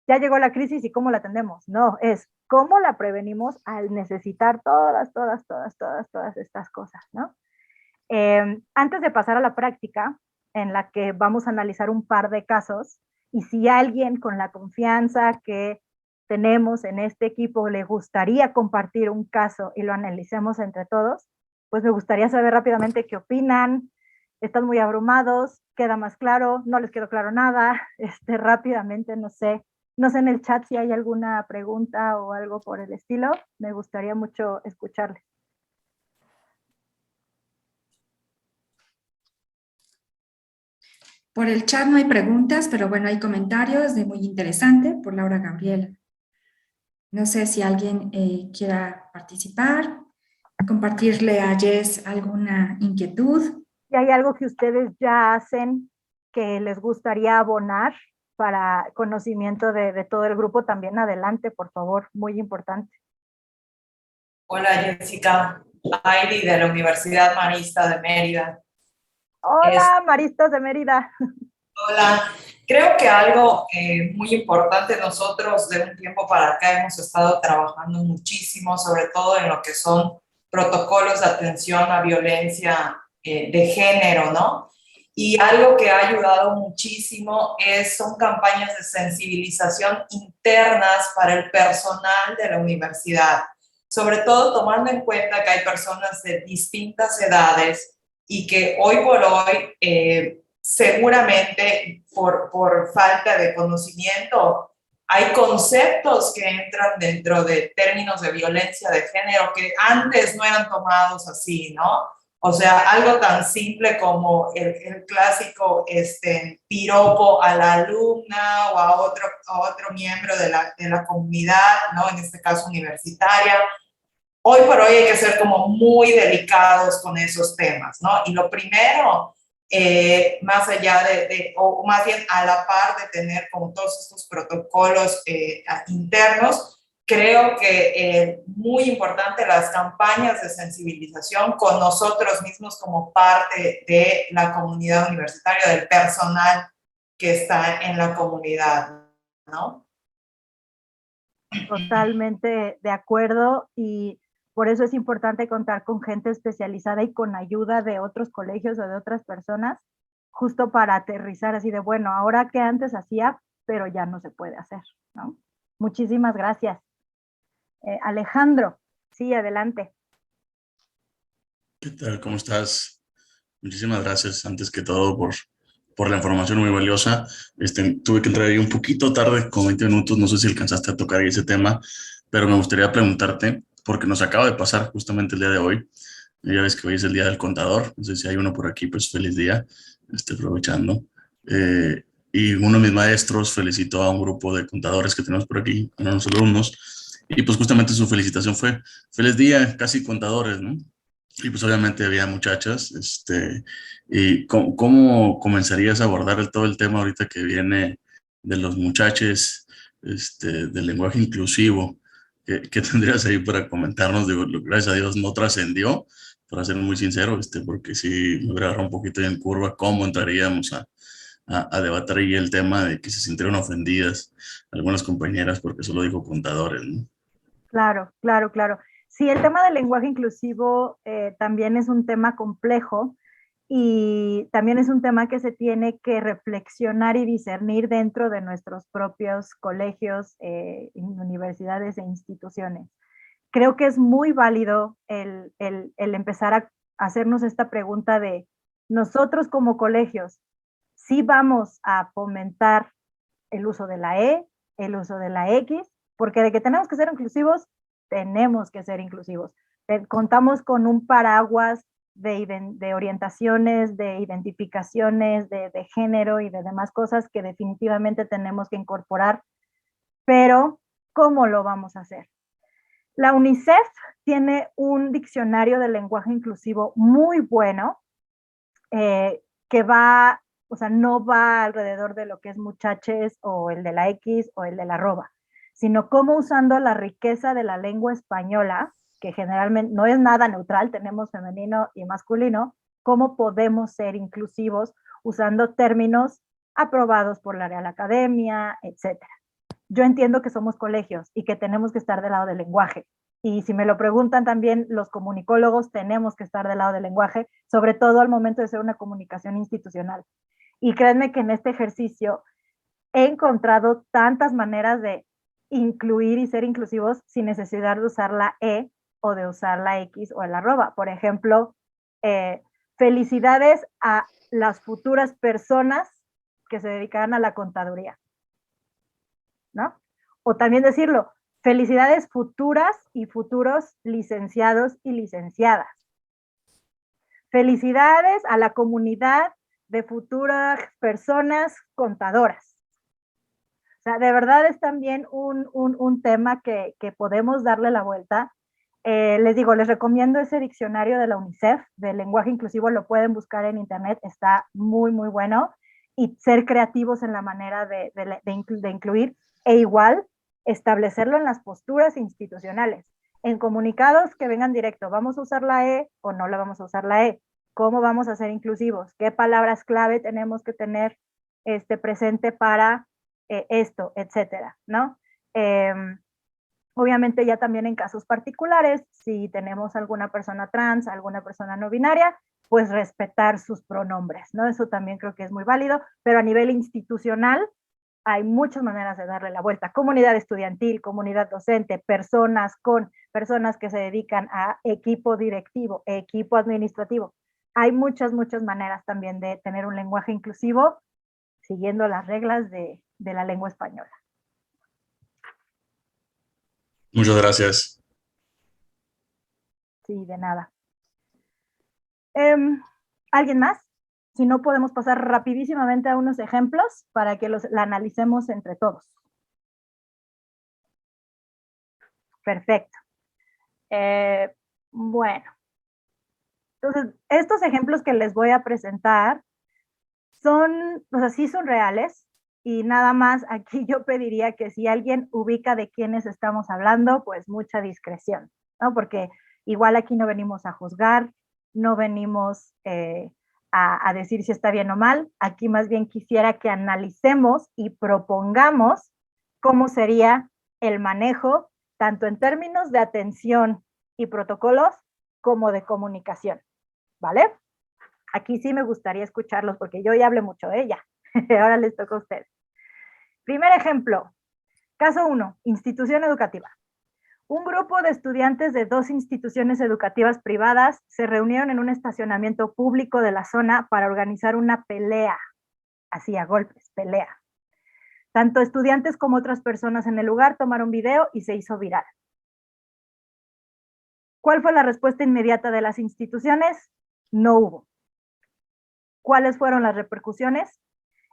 ya llegó la crisis y cómo la atendemos, no, es cómo la prevenimos al necesitar todas estas cosas, ¿no? Antes de pasar a la práctica, en la que vamos a analizar un par de casos, y si alguien con la confianza que tenemos en este equipo le gustaría compartir un caso y lo analicemos entre todos, pues me gustaría saber rápidamente qué opinan, están muy abrumados, queda más claro, no les quedó claro nada, rápidamente, no sé en el chat si hay alguna pregunta o algo por el estilo, me gustaría mucho escucharles. Por el chat no hay preguntas, pero bueno, hay comentarios de muy interesante por Laura Gabriela. No sé si alguien quiera participar, compartirle a Jess alguna inquietud. Si hay algo que ustedes ya hacen que les gustaría abonar para conocimiento de todo el grupo, también adelante, por favor, muy importante. Hola Jessica, Heidi de la Universidad Marista de Mérida. Hola, Maristas de Mérida. Hola, creo que algo muy importante, nosotros de un tiempo para acá hemos estado trabajando muchísimo, sobre todo en lo que son protocolos de atención a violencia de género, ¿no? Y algo que ha ayudado muchísimo son campañas de sensibilización internas para el personal de la universidad, sobre todo tomando en cuenta que hay personas de distintas edades y que hoy por hoy seguramente por falta de conocimiento hay conceptos que entran dentro de términos de violencia de género que antes no eran tomados así, ¿no? O sea, algo tan simple como el clásico piropo a la alumna o a otro miembro de la comunidad, ¿no? En este caso universitaria. Hoy por hoy hay que ser como muy delicados con esos temas, ¿no? Y lo primero, más allá o más bien a la par de tener como todos estos protocolos internos, creo que muy importante las campañas de sensibilización con nosotros mismos como parte de la comunidad universitaria, del personal que está en la comunidad, ¿no? Totalmente de acuerdo, y por eso es importante contar con gente especializada y con ayuda de otros colegios o de otras personas, justo para aterrizar así de, bueno, ahora que antes hacía, pero ya no se puede hacer, ¿no? Muchísimas gracias. Alejandro, sí, adelante. ¿Qué tal? ¿Cómo estás? Muchísimas gracias, antes que todo, por la información muy valiosa. Tuve que entrar ahí un poquito tarde, con 20 minutos, no sé si alcanzaste a tocar ese tema, pero me gustaría preguntarte, porque nos acaba de pasar justamente el día de hoy, ya ves que hoy es el Día del Contador, no sé si hay uno por aquí, pues feliz día, aprovechando. Y uno de mis maestros felicitó a un grupo de contadores que tenemos por aquí, a unos alumnos, y pues justamente su felicitación fue, feliz día, casi contadores, ¿no? Y pues obviamente había muchachas, y ¿cómo comenzarías a abordar todo el tema ahorita que viene de los muchachos, del lenguaje inclusivo? ¿Qué tendrías ahí para comentarnos? Digo, gracias a Dios no trascendió, para ser muy sincero, porque si me hubiera agarrado un poquito en curva, ¿cómo entraríamos a debatir ahí el tema de que se sintieron ofendidas algunas compañeras porque solo dijo contadores, ¿no? Claro, claro, claro. Sí, el tema del lenguaje inclusivo también es un tema complejo y también es un tema que se tiene que reflexionar y discernir dentro de nuestros propios colegios, universidades e instituciones. Creo que es muy válido el empezar a hacernos esta pregunta de nosotros como colegios, ¿sí vamos a fomentar el uso de la E, el uso de la X? Porque de que tenemos que ser inclusivos, tenemos que ser inclusivos. Contamos con un paraguas de orientaciones, de identificaciones, de género y de demás cosas que definitivamente tenemos que incorporar, pero ¿cómo lo vamos a hacer? La UNICEF tiene un diccionario de lenguaje inclusivo muy bueno, que va, o sea, no va alrededor de lo que es muchaches o el de la X o el de la arroba, sino cómo usando la riqueza de la lengua española que generalmente no es nada neutral, tenemos femenino y masculino, cómo podemos ser inclusivos usando términos aprobados por la Real Academia, etcétera. Yo entiendo que somos colegios y que tenemos que estar del lado del lenguaje. Y si me lo preguntan también, los comunicólogos tenemos que estar del lado del lenguaje, sobre todo al momento de ser una comunicación institucional. Y créanme que en este ejercicio he encontrado tantas maneras de incluir y ser inclusivos sin necesidad de usar la E o de usar la X o el arroba. Por ejemplo, felicidades a las futuras personas que se dedicarán a la contaduría, ¿no? O también decirlo, felicidades futuras y futuros licenciados y licenciadas. Felicidades a la comunidad de futuras personas contadoras. O sea, de verdad es también un tema que podemos darle la vuelta. Les digo, les recomiendo ese diccionario de la UNICEF del lenguaje inclusivo, lo pueden buscar en internet, está muy, muy bueno. Y ser creativos en la manera de incluir, e igual establecerlo en las posturas institucionales. En comunicados que vengan directo, ¿vamos a usar la E o no la vamos a usar la E? ¿Cómo vamos a ser inclusivos? ¿Qué palabras clave tenemos que tener presente para esto, etcétera, ¿no? Obviamente ya también en casos particulares, si tenemos alguna persona trans, alguna persona no binaria, pues respetar sus pronombres, ¿no? Eso también creo que es muy válido, pero a nivel institucional hay muchas maneras de darle la vuelta. Comunidad estudiantil, comunidad docente, personas que se dedican a equipo directivo, equipo administrativo. Hay muchas, muchas maneras también de tener un lenguaje inclusivo siguiendo las reglas de la lengua española. Muchas gracias. Sí, de nada. ¿Alguien más? Si no, podemos pasar rapidísimamente a unos ejemplos para que la analicemos entre todos. Perfecto. Bueno. Entonces, estos ejemplos que les voy a presentar son, o sea, sí son reales, y nada más aquí yo pediría que si alguien ubica de quiénes estamos hablando, pues mucha discreción, ¿no? Porque igual aquí no venimos a juzgar, no venimos a decir si está bien o mal, aquí más bien quisiera que analicemos y propongamos cómo sería el manejo, tanto en términos de atención y protocolos, como de comunicación, ¿vale? Aquí sí me gustaría escucharlos porque yo ya hablé mucho de ella. Ahora les toca a ustedes. Primer ejemplo, caso 1, institución educativa. Un grupo de estudiantes de 2 instituciones educativas privadas se reunieron en un estacionamiento público de la zona para organizar una pelea, así a golpes, pelea. Tanto estudiantes como otras personas en el lugar tomaron video y se hizo viral. ¿Cuál fue la respuesta inmediata de las instituciones? No hubo. ¿Cuáles fueron las repercusiones?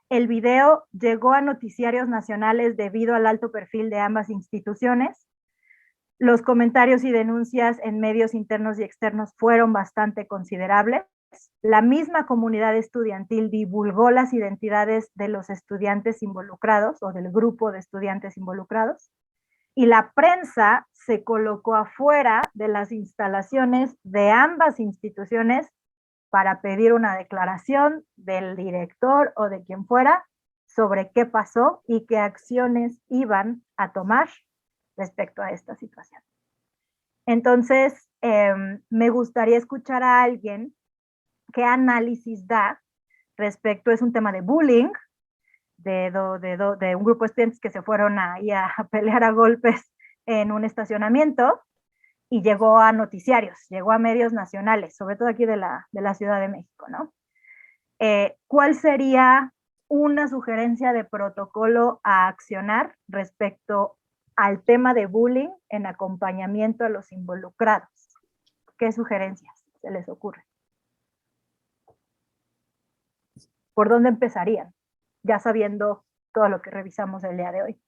El video llegó a noticiarios nacionales debido al alto perfil de ambas instituciones. Los comentarios y denuncias en medios internos y externos fueron bastante considerables. La misma comunidad estudiantil divulgó las identidades de los estudiantes involucrados o del grupo de estudiantes involucrados. Y la prensa se colocó afuera de las instalaciones de ambas instituciones para pedir una declaración del director o de quien fuera sobre qué pasó y qué acciones iban a tomar respecto a esta situación. Entonces, me gustaría escuchar a alguien qué análisis da respecto, es un tema de bullying, de un grupo de estudiantes que se fueron ahí a pelear a golpes en un estacionamiento y llegó a noticiarios, llegó a medios nacionales, sobre todo aquí de la Ciudad de México, ¿no? ¿Cuál sería una sugerencia de protocolo a accionar respecto al tema de bullying en acompañamiento a los involucrados? ¿Qué sugerencias se les ocurre? ¿Por dónde empezarían? Ya sabiendo todo lo que revisamos el día de hoy.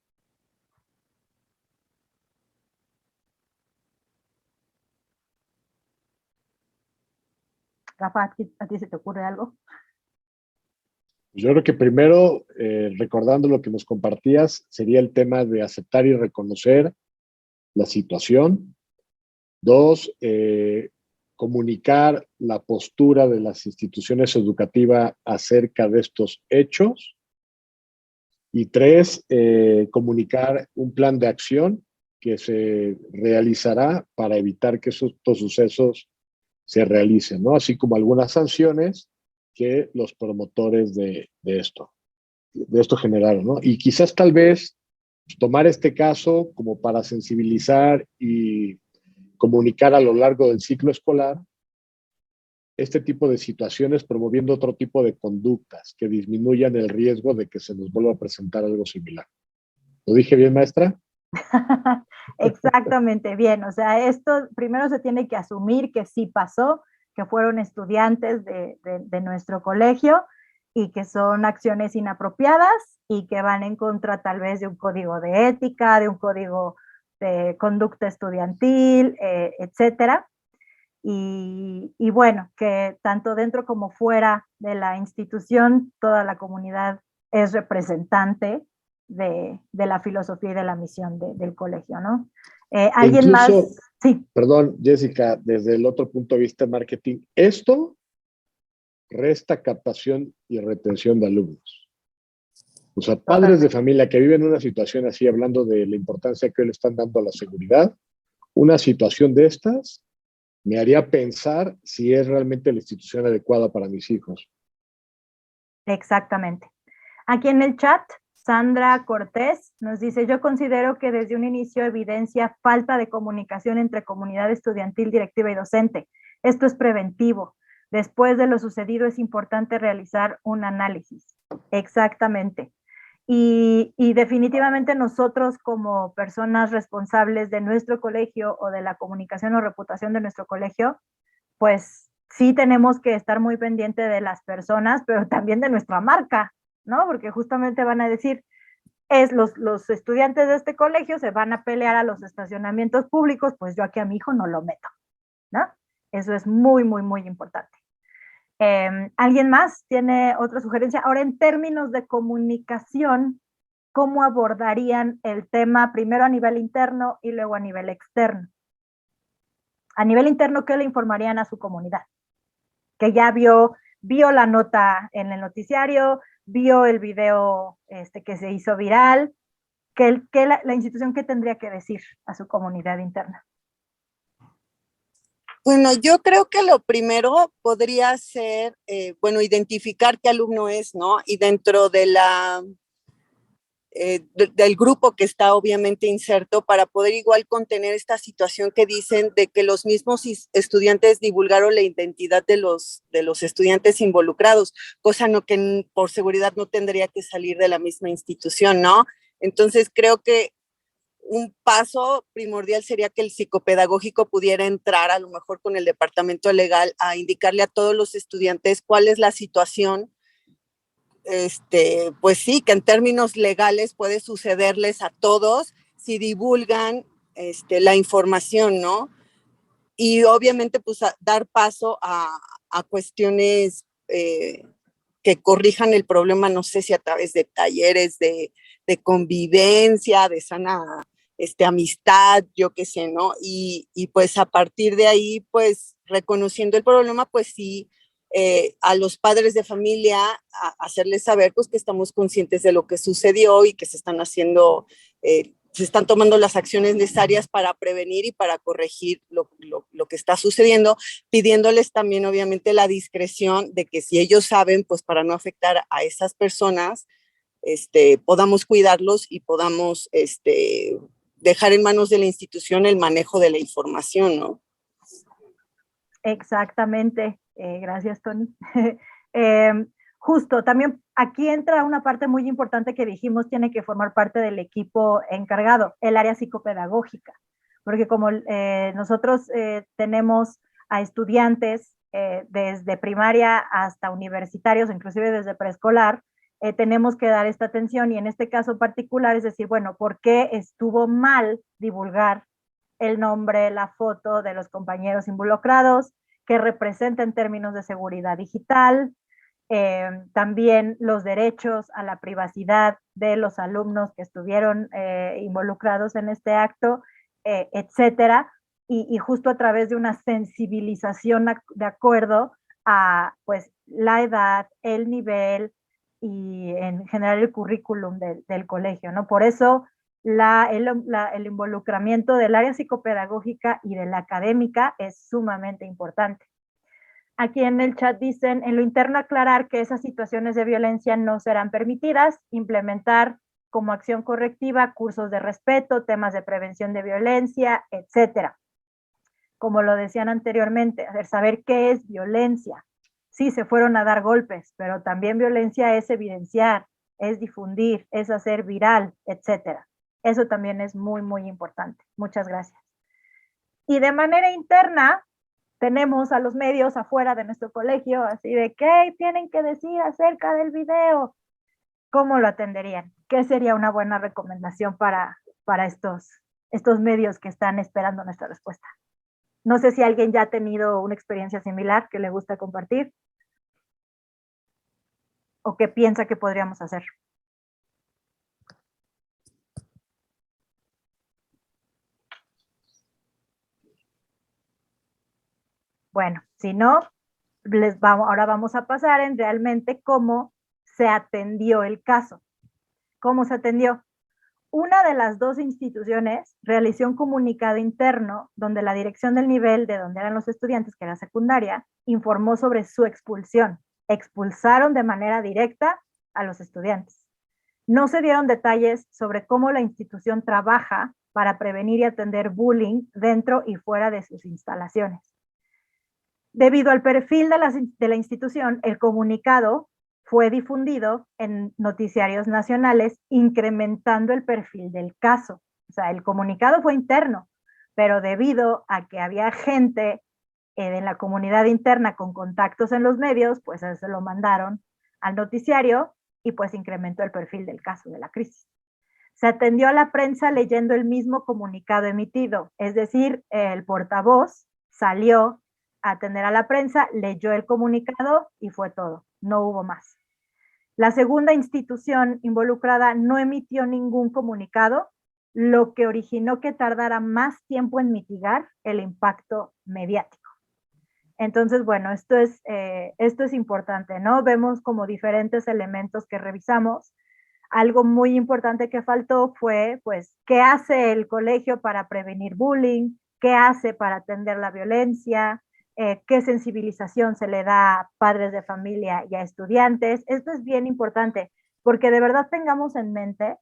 Rafa, ¿a ti se te ocurre algo? Yo creo que primero, recordando lo que nos compartías, sería el tema de aceptar y reconocer la situación, 2, comunicar la postura de las instituciones educativas acerca de estos hechos. Y 3, comunicar un plan de acción que se realizará para evitar que estos sucesos se realicen, ¿no? Así como algunas sanciones que los promotores de esto generaron, ¿no? Y quizás tal vez tomar este caso como para sensibilizar y comunicar a lo largo del ciclo escolar este tipo de situaciones, promoviendo otro tipo de conductas que disminuyan el riesgo de que se nos vuelva a presentar algo similar. ¿Lo dije bien, maestra? Exactamente, bien. O sea, esto primero se tiene que asumir que sí pasó, que fueron estudiantes de nuestro colegio y que son acciones inapropiadas y que van en contra tal vez de un código de ética, de un código de conducta estudiantil, etcétera. Y bueno, que tanto dentro como fuera de la institución, toda la comunidad es representante de la filosofía y de la misión del colegio, ¿no? ¿Alguien Incluso, más? Sí. Perdón, Jessica, desde el otro punto de vista de marketing, esto resta captación y retención de alumnos. O sea, padres de familia que viven una situación así, hablando de la importancia que le están dando a la seguridad, una situación de estas me haría pensar si es realmente la institución adecuada para mis hijos. Exactamente. Aquí en el chat, Sandra Cortés nos dice, yo considero que desde un inicio evidencia falta de comunicación entre comunidad estudiantil, directiva y docente. Esto es preventivo. Después de lo sucedido es importante realizar un análisis. Exactamente. Y definitivamente nosotros como personas responsables de nuestro colegio o de la comunicación o reputación de nuestro colegio, pues sí tenemos que estar muy pendiente de las personas, pero también de nuestra marca, ¿no? Porque justamente van a decir, los estudiantes de este colegio se van a pelear a los estacionamientos públicos, pues yo aquí a mi hijo no lo meto, ¿no? Eso es muy, muy, muy importante. ¿Alguien más tiene otra sugerencia? Ahora, en términos de comunicación, ¿cómo abordarían el tema primero a nivel interno y luego a nivel externo? A nivel interno, ¿qué le informarían a su comunidad? Que ya vio la nota en el noticiario, vio el video que se hizo viral, que la institución, ¿qué tendría que decir a su comunidad interna? Bueno, yo creo que lo primero podría ser, identificar qué alumno es, ¿no? Y dentro de del grupo que está obviamente inserto, para poder igual contener esta situación que dicen de que los mismos estudiantes divulgaron la identidad de los estudiantes involucrados, cosa que por seguridad no tendría que salir de la misma institución, ¿no? Entonces creo que un paso primordial sería que el psicopedagógico pudiera entrar a lo mejor con el departamento legal a indicarle a todos los estudiantes cuál es la situación, pues sí, que en términos legales puede sucederles a todos si divulgan la información, ¿no? Y obviamente pues dar paso a cuestiones que corrijan el problema, no sé si a través de talleres de convivencia, de sana amistad, yo qué sé, ¿no? Y pues a partir de ahí, pues reconociendo el problema, pues sí, a los padres de familia hacerles saber pues que estamos conscientes de lo que sucedió y que se están haciendo, se están tomando las acciones necesarias para prevenir y para corregir lo que está sucediendo, pidiéndoles también obviamente la discreción de que si ellos saben, pues para no afectar a esas personas, podamos cuidarlos y podamos dejar en manos de la institución el manejo de la información, ¿no? Exactamente. Gracias, Tony. Justo, también aquí entra una parte muy importante que dijimos tiene que formar parte del equipo encargado, el área psicopedagógica, porque como nosotros tenemos a estudiantes desde primaria hasta universitarios, inclusive desde preescolar, tenemos que dar esta atención y en este caso particular es decir, bueno, ¿por qué estuvo mal divulgar el nombre, la foto de los compañeros involucrados, que representa en términos de seguridad digital, también los derechos a la privacidad de los alumnos que estuvieron involucrados en este acto, etcétera, y justo a través de una sensibilización de acuerdo a pues la edad, el nivel y en general el currículum del colegio, ¿no? Por eso el involucramiento del área psicopedagógica y de la académica es sumamente importante. Aquí en el chat dicen, en lo interno aclarar que esas situaciones de violencia no serán permitidas, implementar como acción correctiva cursos de respeto, temas de prevención de violencia, etcétera. Como lo decían anteriormente, saber qué es violencia. Sí, se fueron a dar golpes, pero también violencia es evidenciar, es difundir, es hacer viral, etcétera. Eso también es muy, muy importante. Muchas gracias. Y de manera interna, tenemos a los medios afuera de nuestro colegio, así de, ¿qué tienen que decir acerca del video? ¿Cómo lo atenderían? ¿Qué sería una buena recomendación para estos medios que están esperando nuestra respuesta? No sé si alguien ya ha tenido una experiencia similar que le gusta compartir o qué piensa que podríamos hacer. Bueno, si no, ahora vamos a pasar en realmente cómo se atendió el caso. ¿Cómo se atendió? Una de las dos instituciones realizó un comunicado interno donde la dirección del nivel de donde eran los estudiantes, que era secundaria, informó sobre su expulsión. Expulsaron de manera directa a los estudiantes. No se dieron detalles sobre cómo la institución trabaja para prevenir y atender bullying dentro y fuera de sus instalaciones. Debido al perfil de la institución, el comunicado fue difundido en noticiarios nacionales, incrementando el perfil del caso. O sea, el comunicado fue interno, pero debido a que había gente en la comunidad interna con contactos en los medios, pues se lo mandaron al noticiario y pues incrementó el perfil del caso de la crisis. Se atendió a la prensa leyendo el mismo comunicado emitido, es decir, el portavoz salió a atender a la prensa, leyó el comunicado y fue todo, no hubo más. La segunda institución involucrada no emitió ningún comunicado, lo que originó que tardara más tiempo en mitigar el impacto mediático. Entonces, bueno, esto es importante, ¿no? Vemos como diferentes elementos que revisamos. Algo muy importante que faltó fue, pues, ¿qué hace el colegio para prevenir bullying? ¿Qué hace para atender la violencia? ¿Qué sensibilización se le da a padres de familia y a estudiantes? Esto es bien importante, porque de verdad tengamos en mente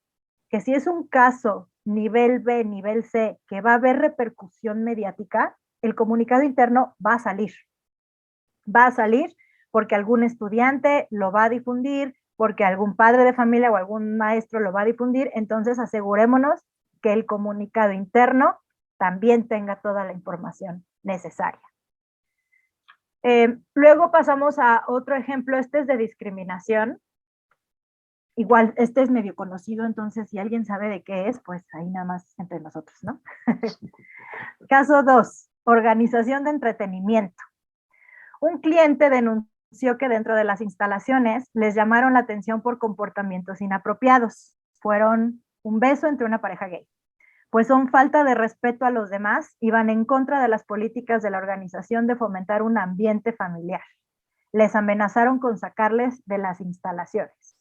que si es un caso nivel B, nivel C, que va a haber repercusión mediática, el comunicado interno va a salir. Va a salir porque algún estudiante lo va a difundir, porque algún padre de familia o algún maestro lo va a difundir, entonces asegurémonos que el comunicado interno también tenga toda la información necesaria. Luego pasamos a otro ejemplo, este es de discriminación. Igual, este es medio conocido, entonces si alguien sabe de qué es, pues ahí nada más entre nosotros, ¿no? Caso 2, organización de entretenimiento. Un cliente denunció que dentro de las instalaciones les llamaron la atención por comportamientos inapropiados. Fueron un beso entre una pareja gay. Pues son falta de respeto a los demás y van en contra de las políticas de la organización de fomentar un ambiente familiar. Les amenazaron con sacarles de las instalaciones.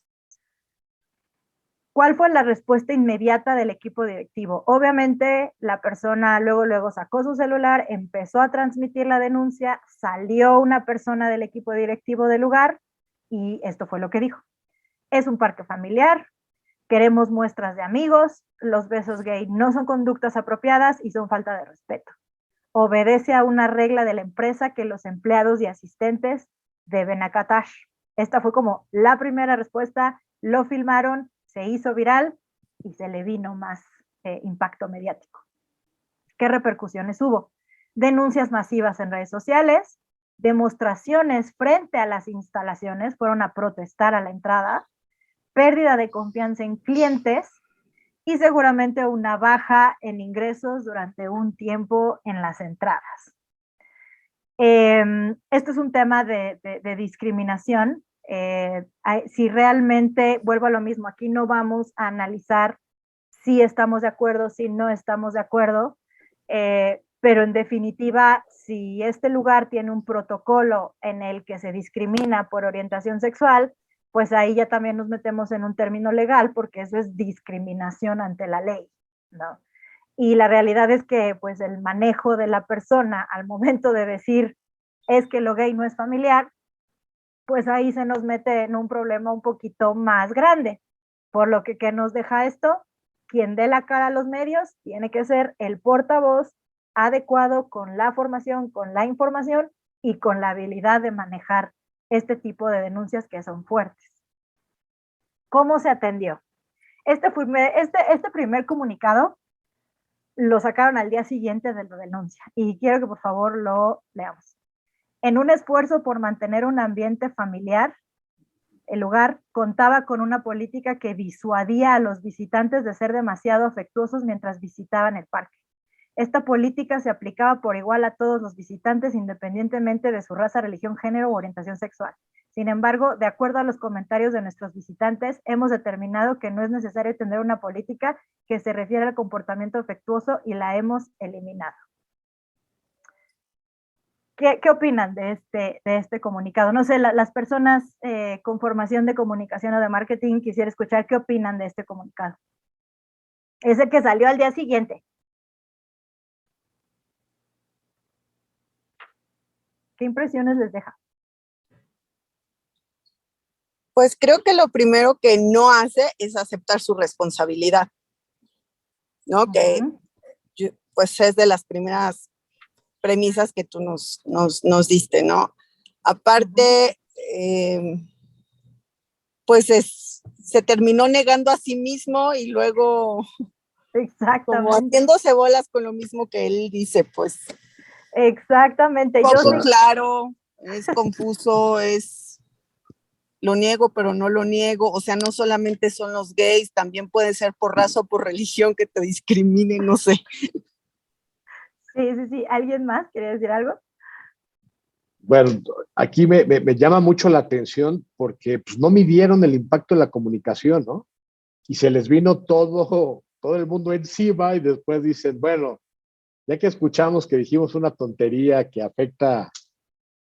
¿Cuál fue la respuesta inmediata del equipo directivo? Obviamente la persona luego sacó su celular, empezó a transmitir la denuncia, salió una persona del equipo directivo del lugar y esto fue lo que dijo. Es un parque familiar, queremos muestras de amigos, los besos gay no son conductas apropiadas y son falta de respeto. Obedece a una regla de la empresa que los empleados y asistentes deben acatar. Esta fue como la primera respuesta, lo filmaron, se hizo viral y se le vino más impacto mediático. ¿Qué repercusiones hubo? Denuncias masivas en redes sociales, demostraciones frente a las instalaciones, fueron a protestar a la entrada, pérdida de confianza en clientes y seguramente una baja en ingresos durante un tiempo en las entradas. Esto es un tema de discriminación. Si realmente, vuelvo a lo mismo, aquí no vamos a analizar si estamos de acuerdo, si no estamos de acuerdo. pero en definitiva, si este lugar tiene un protocolo en el que se discrimina por orientación sexual, pues ahí ya también nos metemos en un término legal, porque eso es discriminación ante la ley, ¿no? Y la realidad es que pues el manejo de la persona al momento de decir es que lo gay no es familiar, pues ahí se nos mete en un problema un poquito más grande. Por lo que, ¿qué nos deja esto? Quien dé la cara a los medios tiene que ser el portavoz adecuado con la formación, con la información y con la habilidad de manejar este tipo de denuncias que son fuertes. ¿Cómo se atendió? Este primer comunicado lo sacaron al día siguiente de la denuncia y quiero que por favor lo leamos. En un esfuerzo por mantener un ambiente familiar, el lugar contaba con una política que disuadía a los visitantes de ser demasiado afectuosos mientras visitaban el parque. Esta política se aplicaba por igual a todos los visitantes independientemente de su raza, religión, género u orientación sexual. Sin embargo, de acuerdo a los comentarios de nuestros visitantes, hemos determinado que no es necesario tener una política que se refiere al comportamiento afectuoso y la hemos eliminado. ¿Qué opinan de este comunicado? No sé, las personas con formación de comunicación o de marketing, quisiera escuchar qué opinan de este comunicado. Es el que salió al día siguiente. ¿Qué impresiones les deja? Pues creo que lo primero que no hace es aceptar su responsabilidad, ¿no? Que pues es de las primeras premisas que tú nos diste, ¿no? Aparte, pues se terminó negando a sí mismo y luego como haciéndose bolas con lo mismo que él dice, pues. Exactamente. Poco claro, es confuso, lo niego, pero no lo niego. O sea, no solamente son los gays, también puede ser por raza o por religión que te discriminen, no sé. Sí. ¿Alguien más quiere decir algo? Bueno, aquí me llama mucho la atención porque pues, no midieron el impacto de la comunicación, ¿no? Y se les vino todo el mundo encima y después dicen, bueno, ya que escuchamos que dijimos una tontería que afecta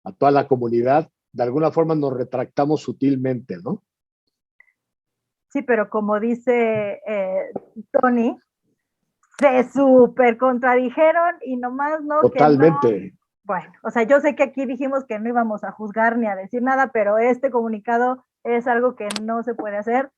a toda la comunidad, de alguna forma nos retractamos sutilmente, ¿no? Sí, pero como dice Tony, se súper contradijeron y nomás no. Totalmente. Que no. Bueno, o sea, yo sé que aquí dijimos que no íbamos a juzgar ni a decir nada, pero este comunicado es algo que no se puede hacer.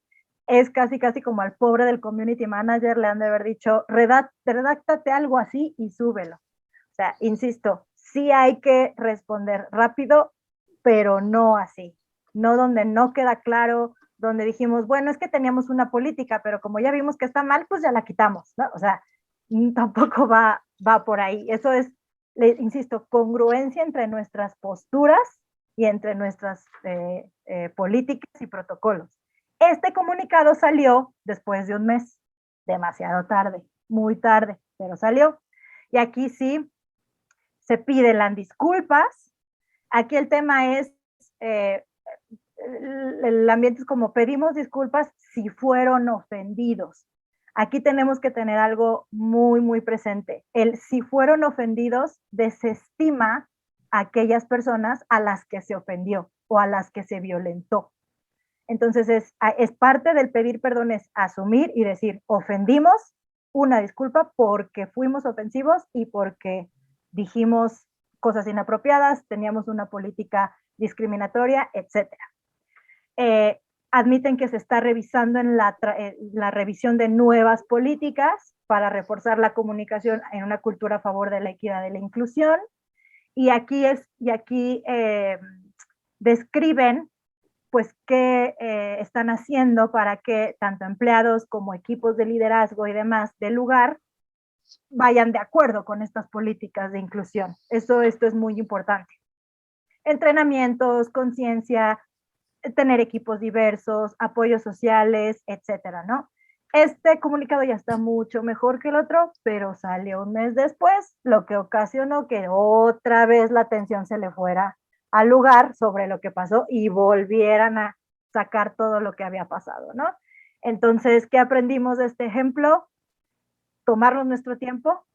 Es casi como al pobre del community manager le han de haber dicho, redáctate algo así y súbelo. O sea, insisto, sí hay que responder rápido, pero no así. No donde no queda claro, donde dijimos, bueno, es que teníamos una política, pero como ya vimos que está mal, pues ya la quitamos, ¿no? O sea, tampoco va por ahí. Eso es, insisto, congruencia entre nuestras posturas y entre nuestras políticas y protocolos. Este comunicado salió después de un mes, demasiado tarde, muy tarde, pero salió. Y aquí sí se piden las disculpas. Aquí el tema es, el ambiente es como pedimos disculpas si fueron ofendidos. Aquí tenemos que tener algo muy presente. El si fueron ofendidos desestima a aquellas personas a las que se ofendió o a las que se violentó. Entonces es parte del pedir perdón, es asumir y decir, ofendimos, una disculpa porque fuimos ofensivos y porque dijimos cosas inapropiadas, teníamos una política discriminatoria, etc. Admiten que se está revisando en la revisión de nuevas políticas para reforzar la comunicación en una cultura a favor de la equidad y la inclusión. Y aquí describen pues qué están haciendo para que tanto empleados como equipos de liderazgo y demás del lugar vayan de acuerdo con estas políticas de inclusión. Esto es muy importante. Entrenamientos, conciencia, tener equipos diversos, apoyos sociales, etcétera, ¿no? Este comunicado ya está mucho mejor que el otro, pero salió un mes después, lo que ocasionó que otra vez la atención se le fuera al lugar sobre lo que pasó y volvieran a sacar todo lo que había pasado, ¿no? Entonces, ¿qué aprendimos de este ejemplo? Tomarnos nuestro tiempo,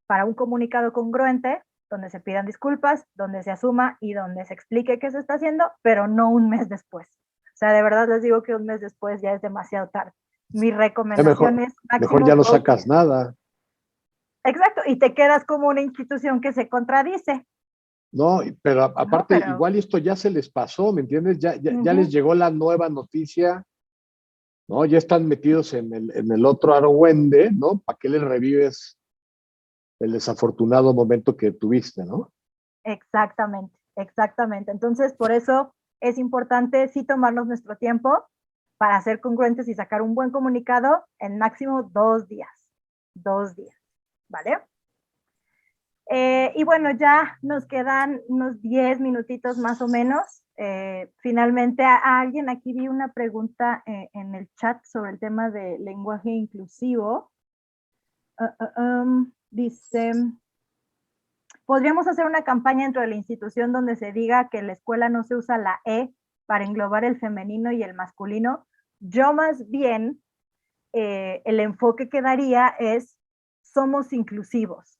para un comunicado congruente, donde se pidan disculpas, donde se asuma y donde se explique qué se está haciendo, pero no un mes después. O sea, de verdad les digo que un mes después ya es demasiado tarde. Mi recomendación es mejor ya no 2 sacas días. nada. Exacto, y te quedas como una institución que se contradice. No, pero aparte, pero- igual esto ya se les pasó, ¿me entiendes? Ya Ujú. les llegó la nueva noticia, ¿no? Ya están metidos en el otro argüende, ¿no? ¿Para qué les revives el desafortunado momento que tuviste, ¿no? Exactamente, exactamente. Entonces, por eso es importante sí tomarnos nuestro tiempo para ser congruentes y sacar un buen comunicado en máximo 2 días. 2 días, ¿vale? Y bueno, ya nos quedan unos 10 minutitos más o menos. Finalmente, a alguien aquí vi una pregunta en el chat sobre el tema de lenguaje inclusivo. Dice, ¿podríamos hacer una campaña dentro de la institución donde se diga que en la escuela no se usa la E para englobar el femenino y el masculino? Yo más bien, el enfoque que daría es, somos inclusivos.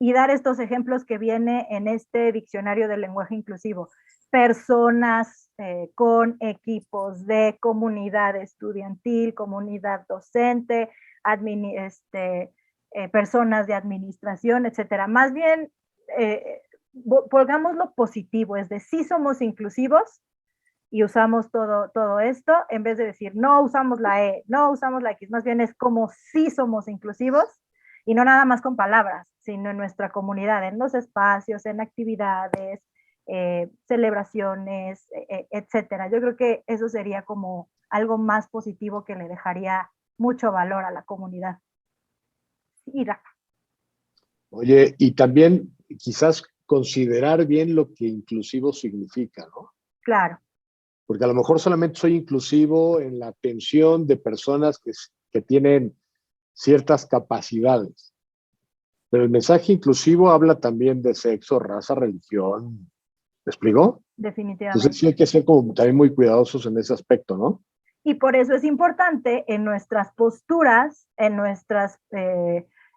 Y dar estos ejemplos que viene en este diccionario del lenguaje inclusivo. Personas con equipos de comunidad estudiantil, comunidad docente, personas de administración, etcétera. Más bien, pongamos lo positivo, es de sí somos inclusivos y usamos todo esto, en vez de decir no usamos la E, no usamos la X, más bien es como sí somos inclusivos y no nada más con palabras, sino en nuestra comunidad, en los espacios, en actividades, celebraciones, etcétera. Yo creo que eso sería como algo más positivo que le dejaría mucho valor a la comunidad. Y Rafa. Oye, y también quizás considerar bien lo que inclusivo significa, ¿no? Claro. Porque a lo mejor solamente soy inclusivo en la atención de personas que tienen ciertas capacidades. Pero el mensaje inclusivo habla también de sexo, raza, religión. ¿Me explicó? Definitivamente. Entonces sí hay que ser como también muy cuidadosos en ese aspecto, ¿no? Y por eso es importante en nuestras posturas, en nuestras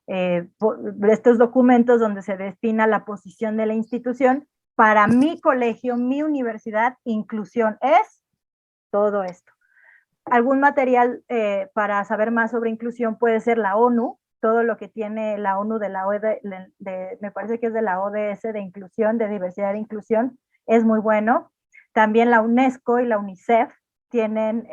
estos documentos donde se destina la posición de la institución, para mi colegio, mi universidad, inclusión es todo esto. Algún material para saber más sobre inclusión puede ser la ONU, todo lo que tiene la ONU de la OED, me parece que es de la ODS de inclusión, de diversidad e inclusión, es muy bueno. También la UNESCO y la UNICEF tienen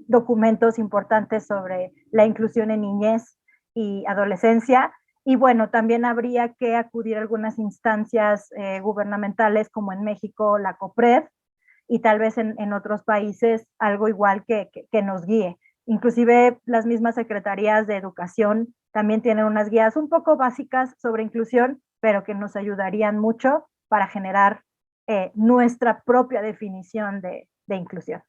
documentos importantes sobre la inclusión en niñez y adolescencia. Y bueno, también habría que acudir a algunas instancias gubernamentales, como en México la COPRED, y tal vez en otros países algo igual que nos guíe. Inclusive las mismas secretarías de educación también tienen unas guías un poco básicas sobre inclusión, pero que nos ayudarían mucho para generar nuestra propia definición de inclusión.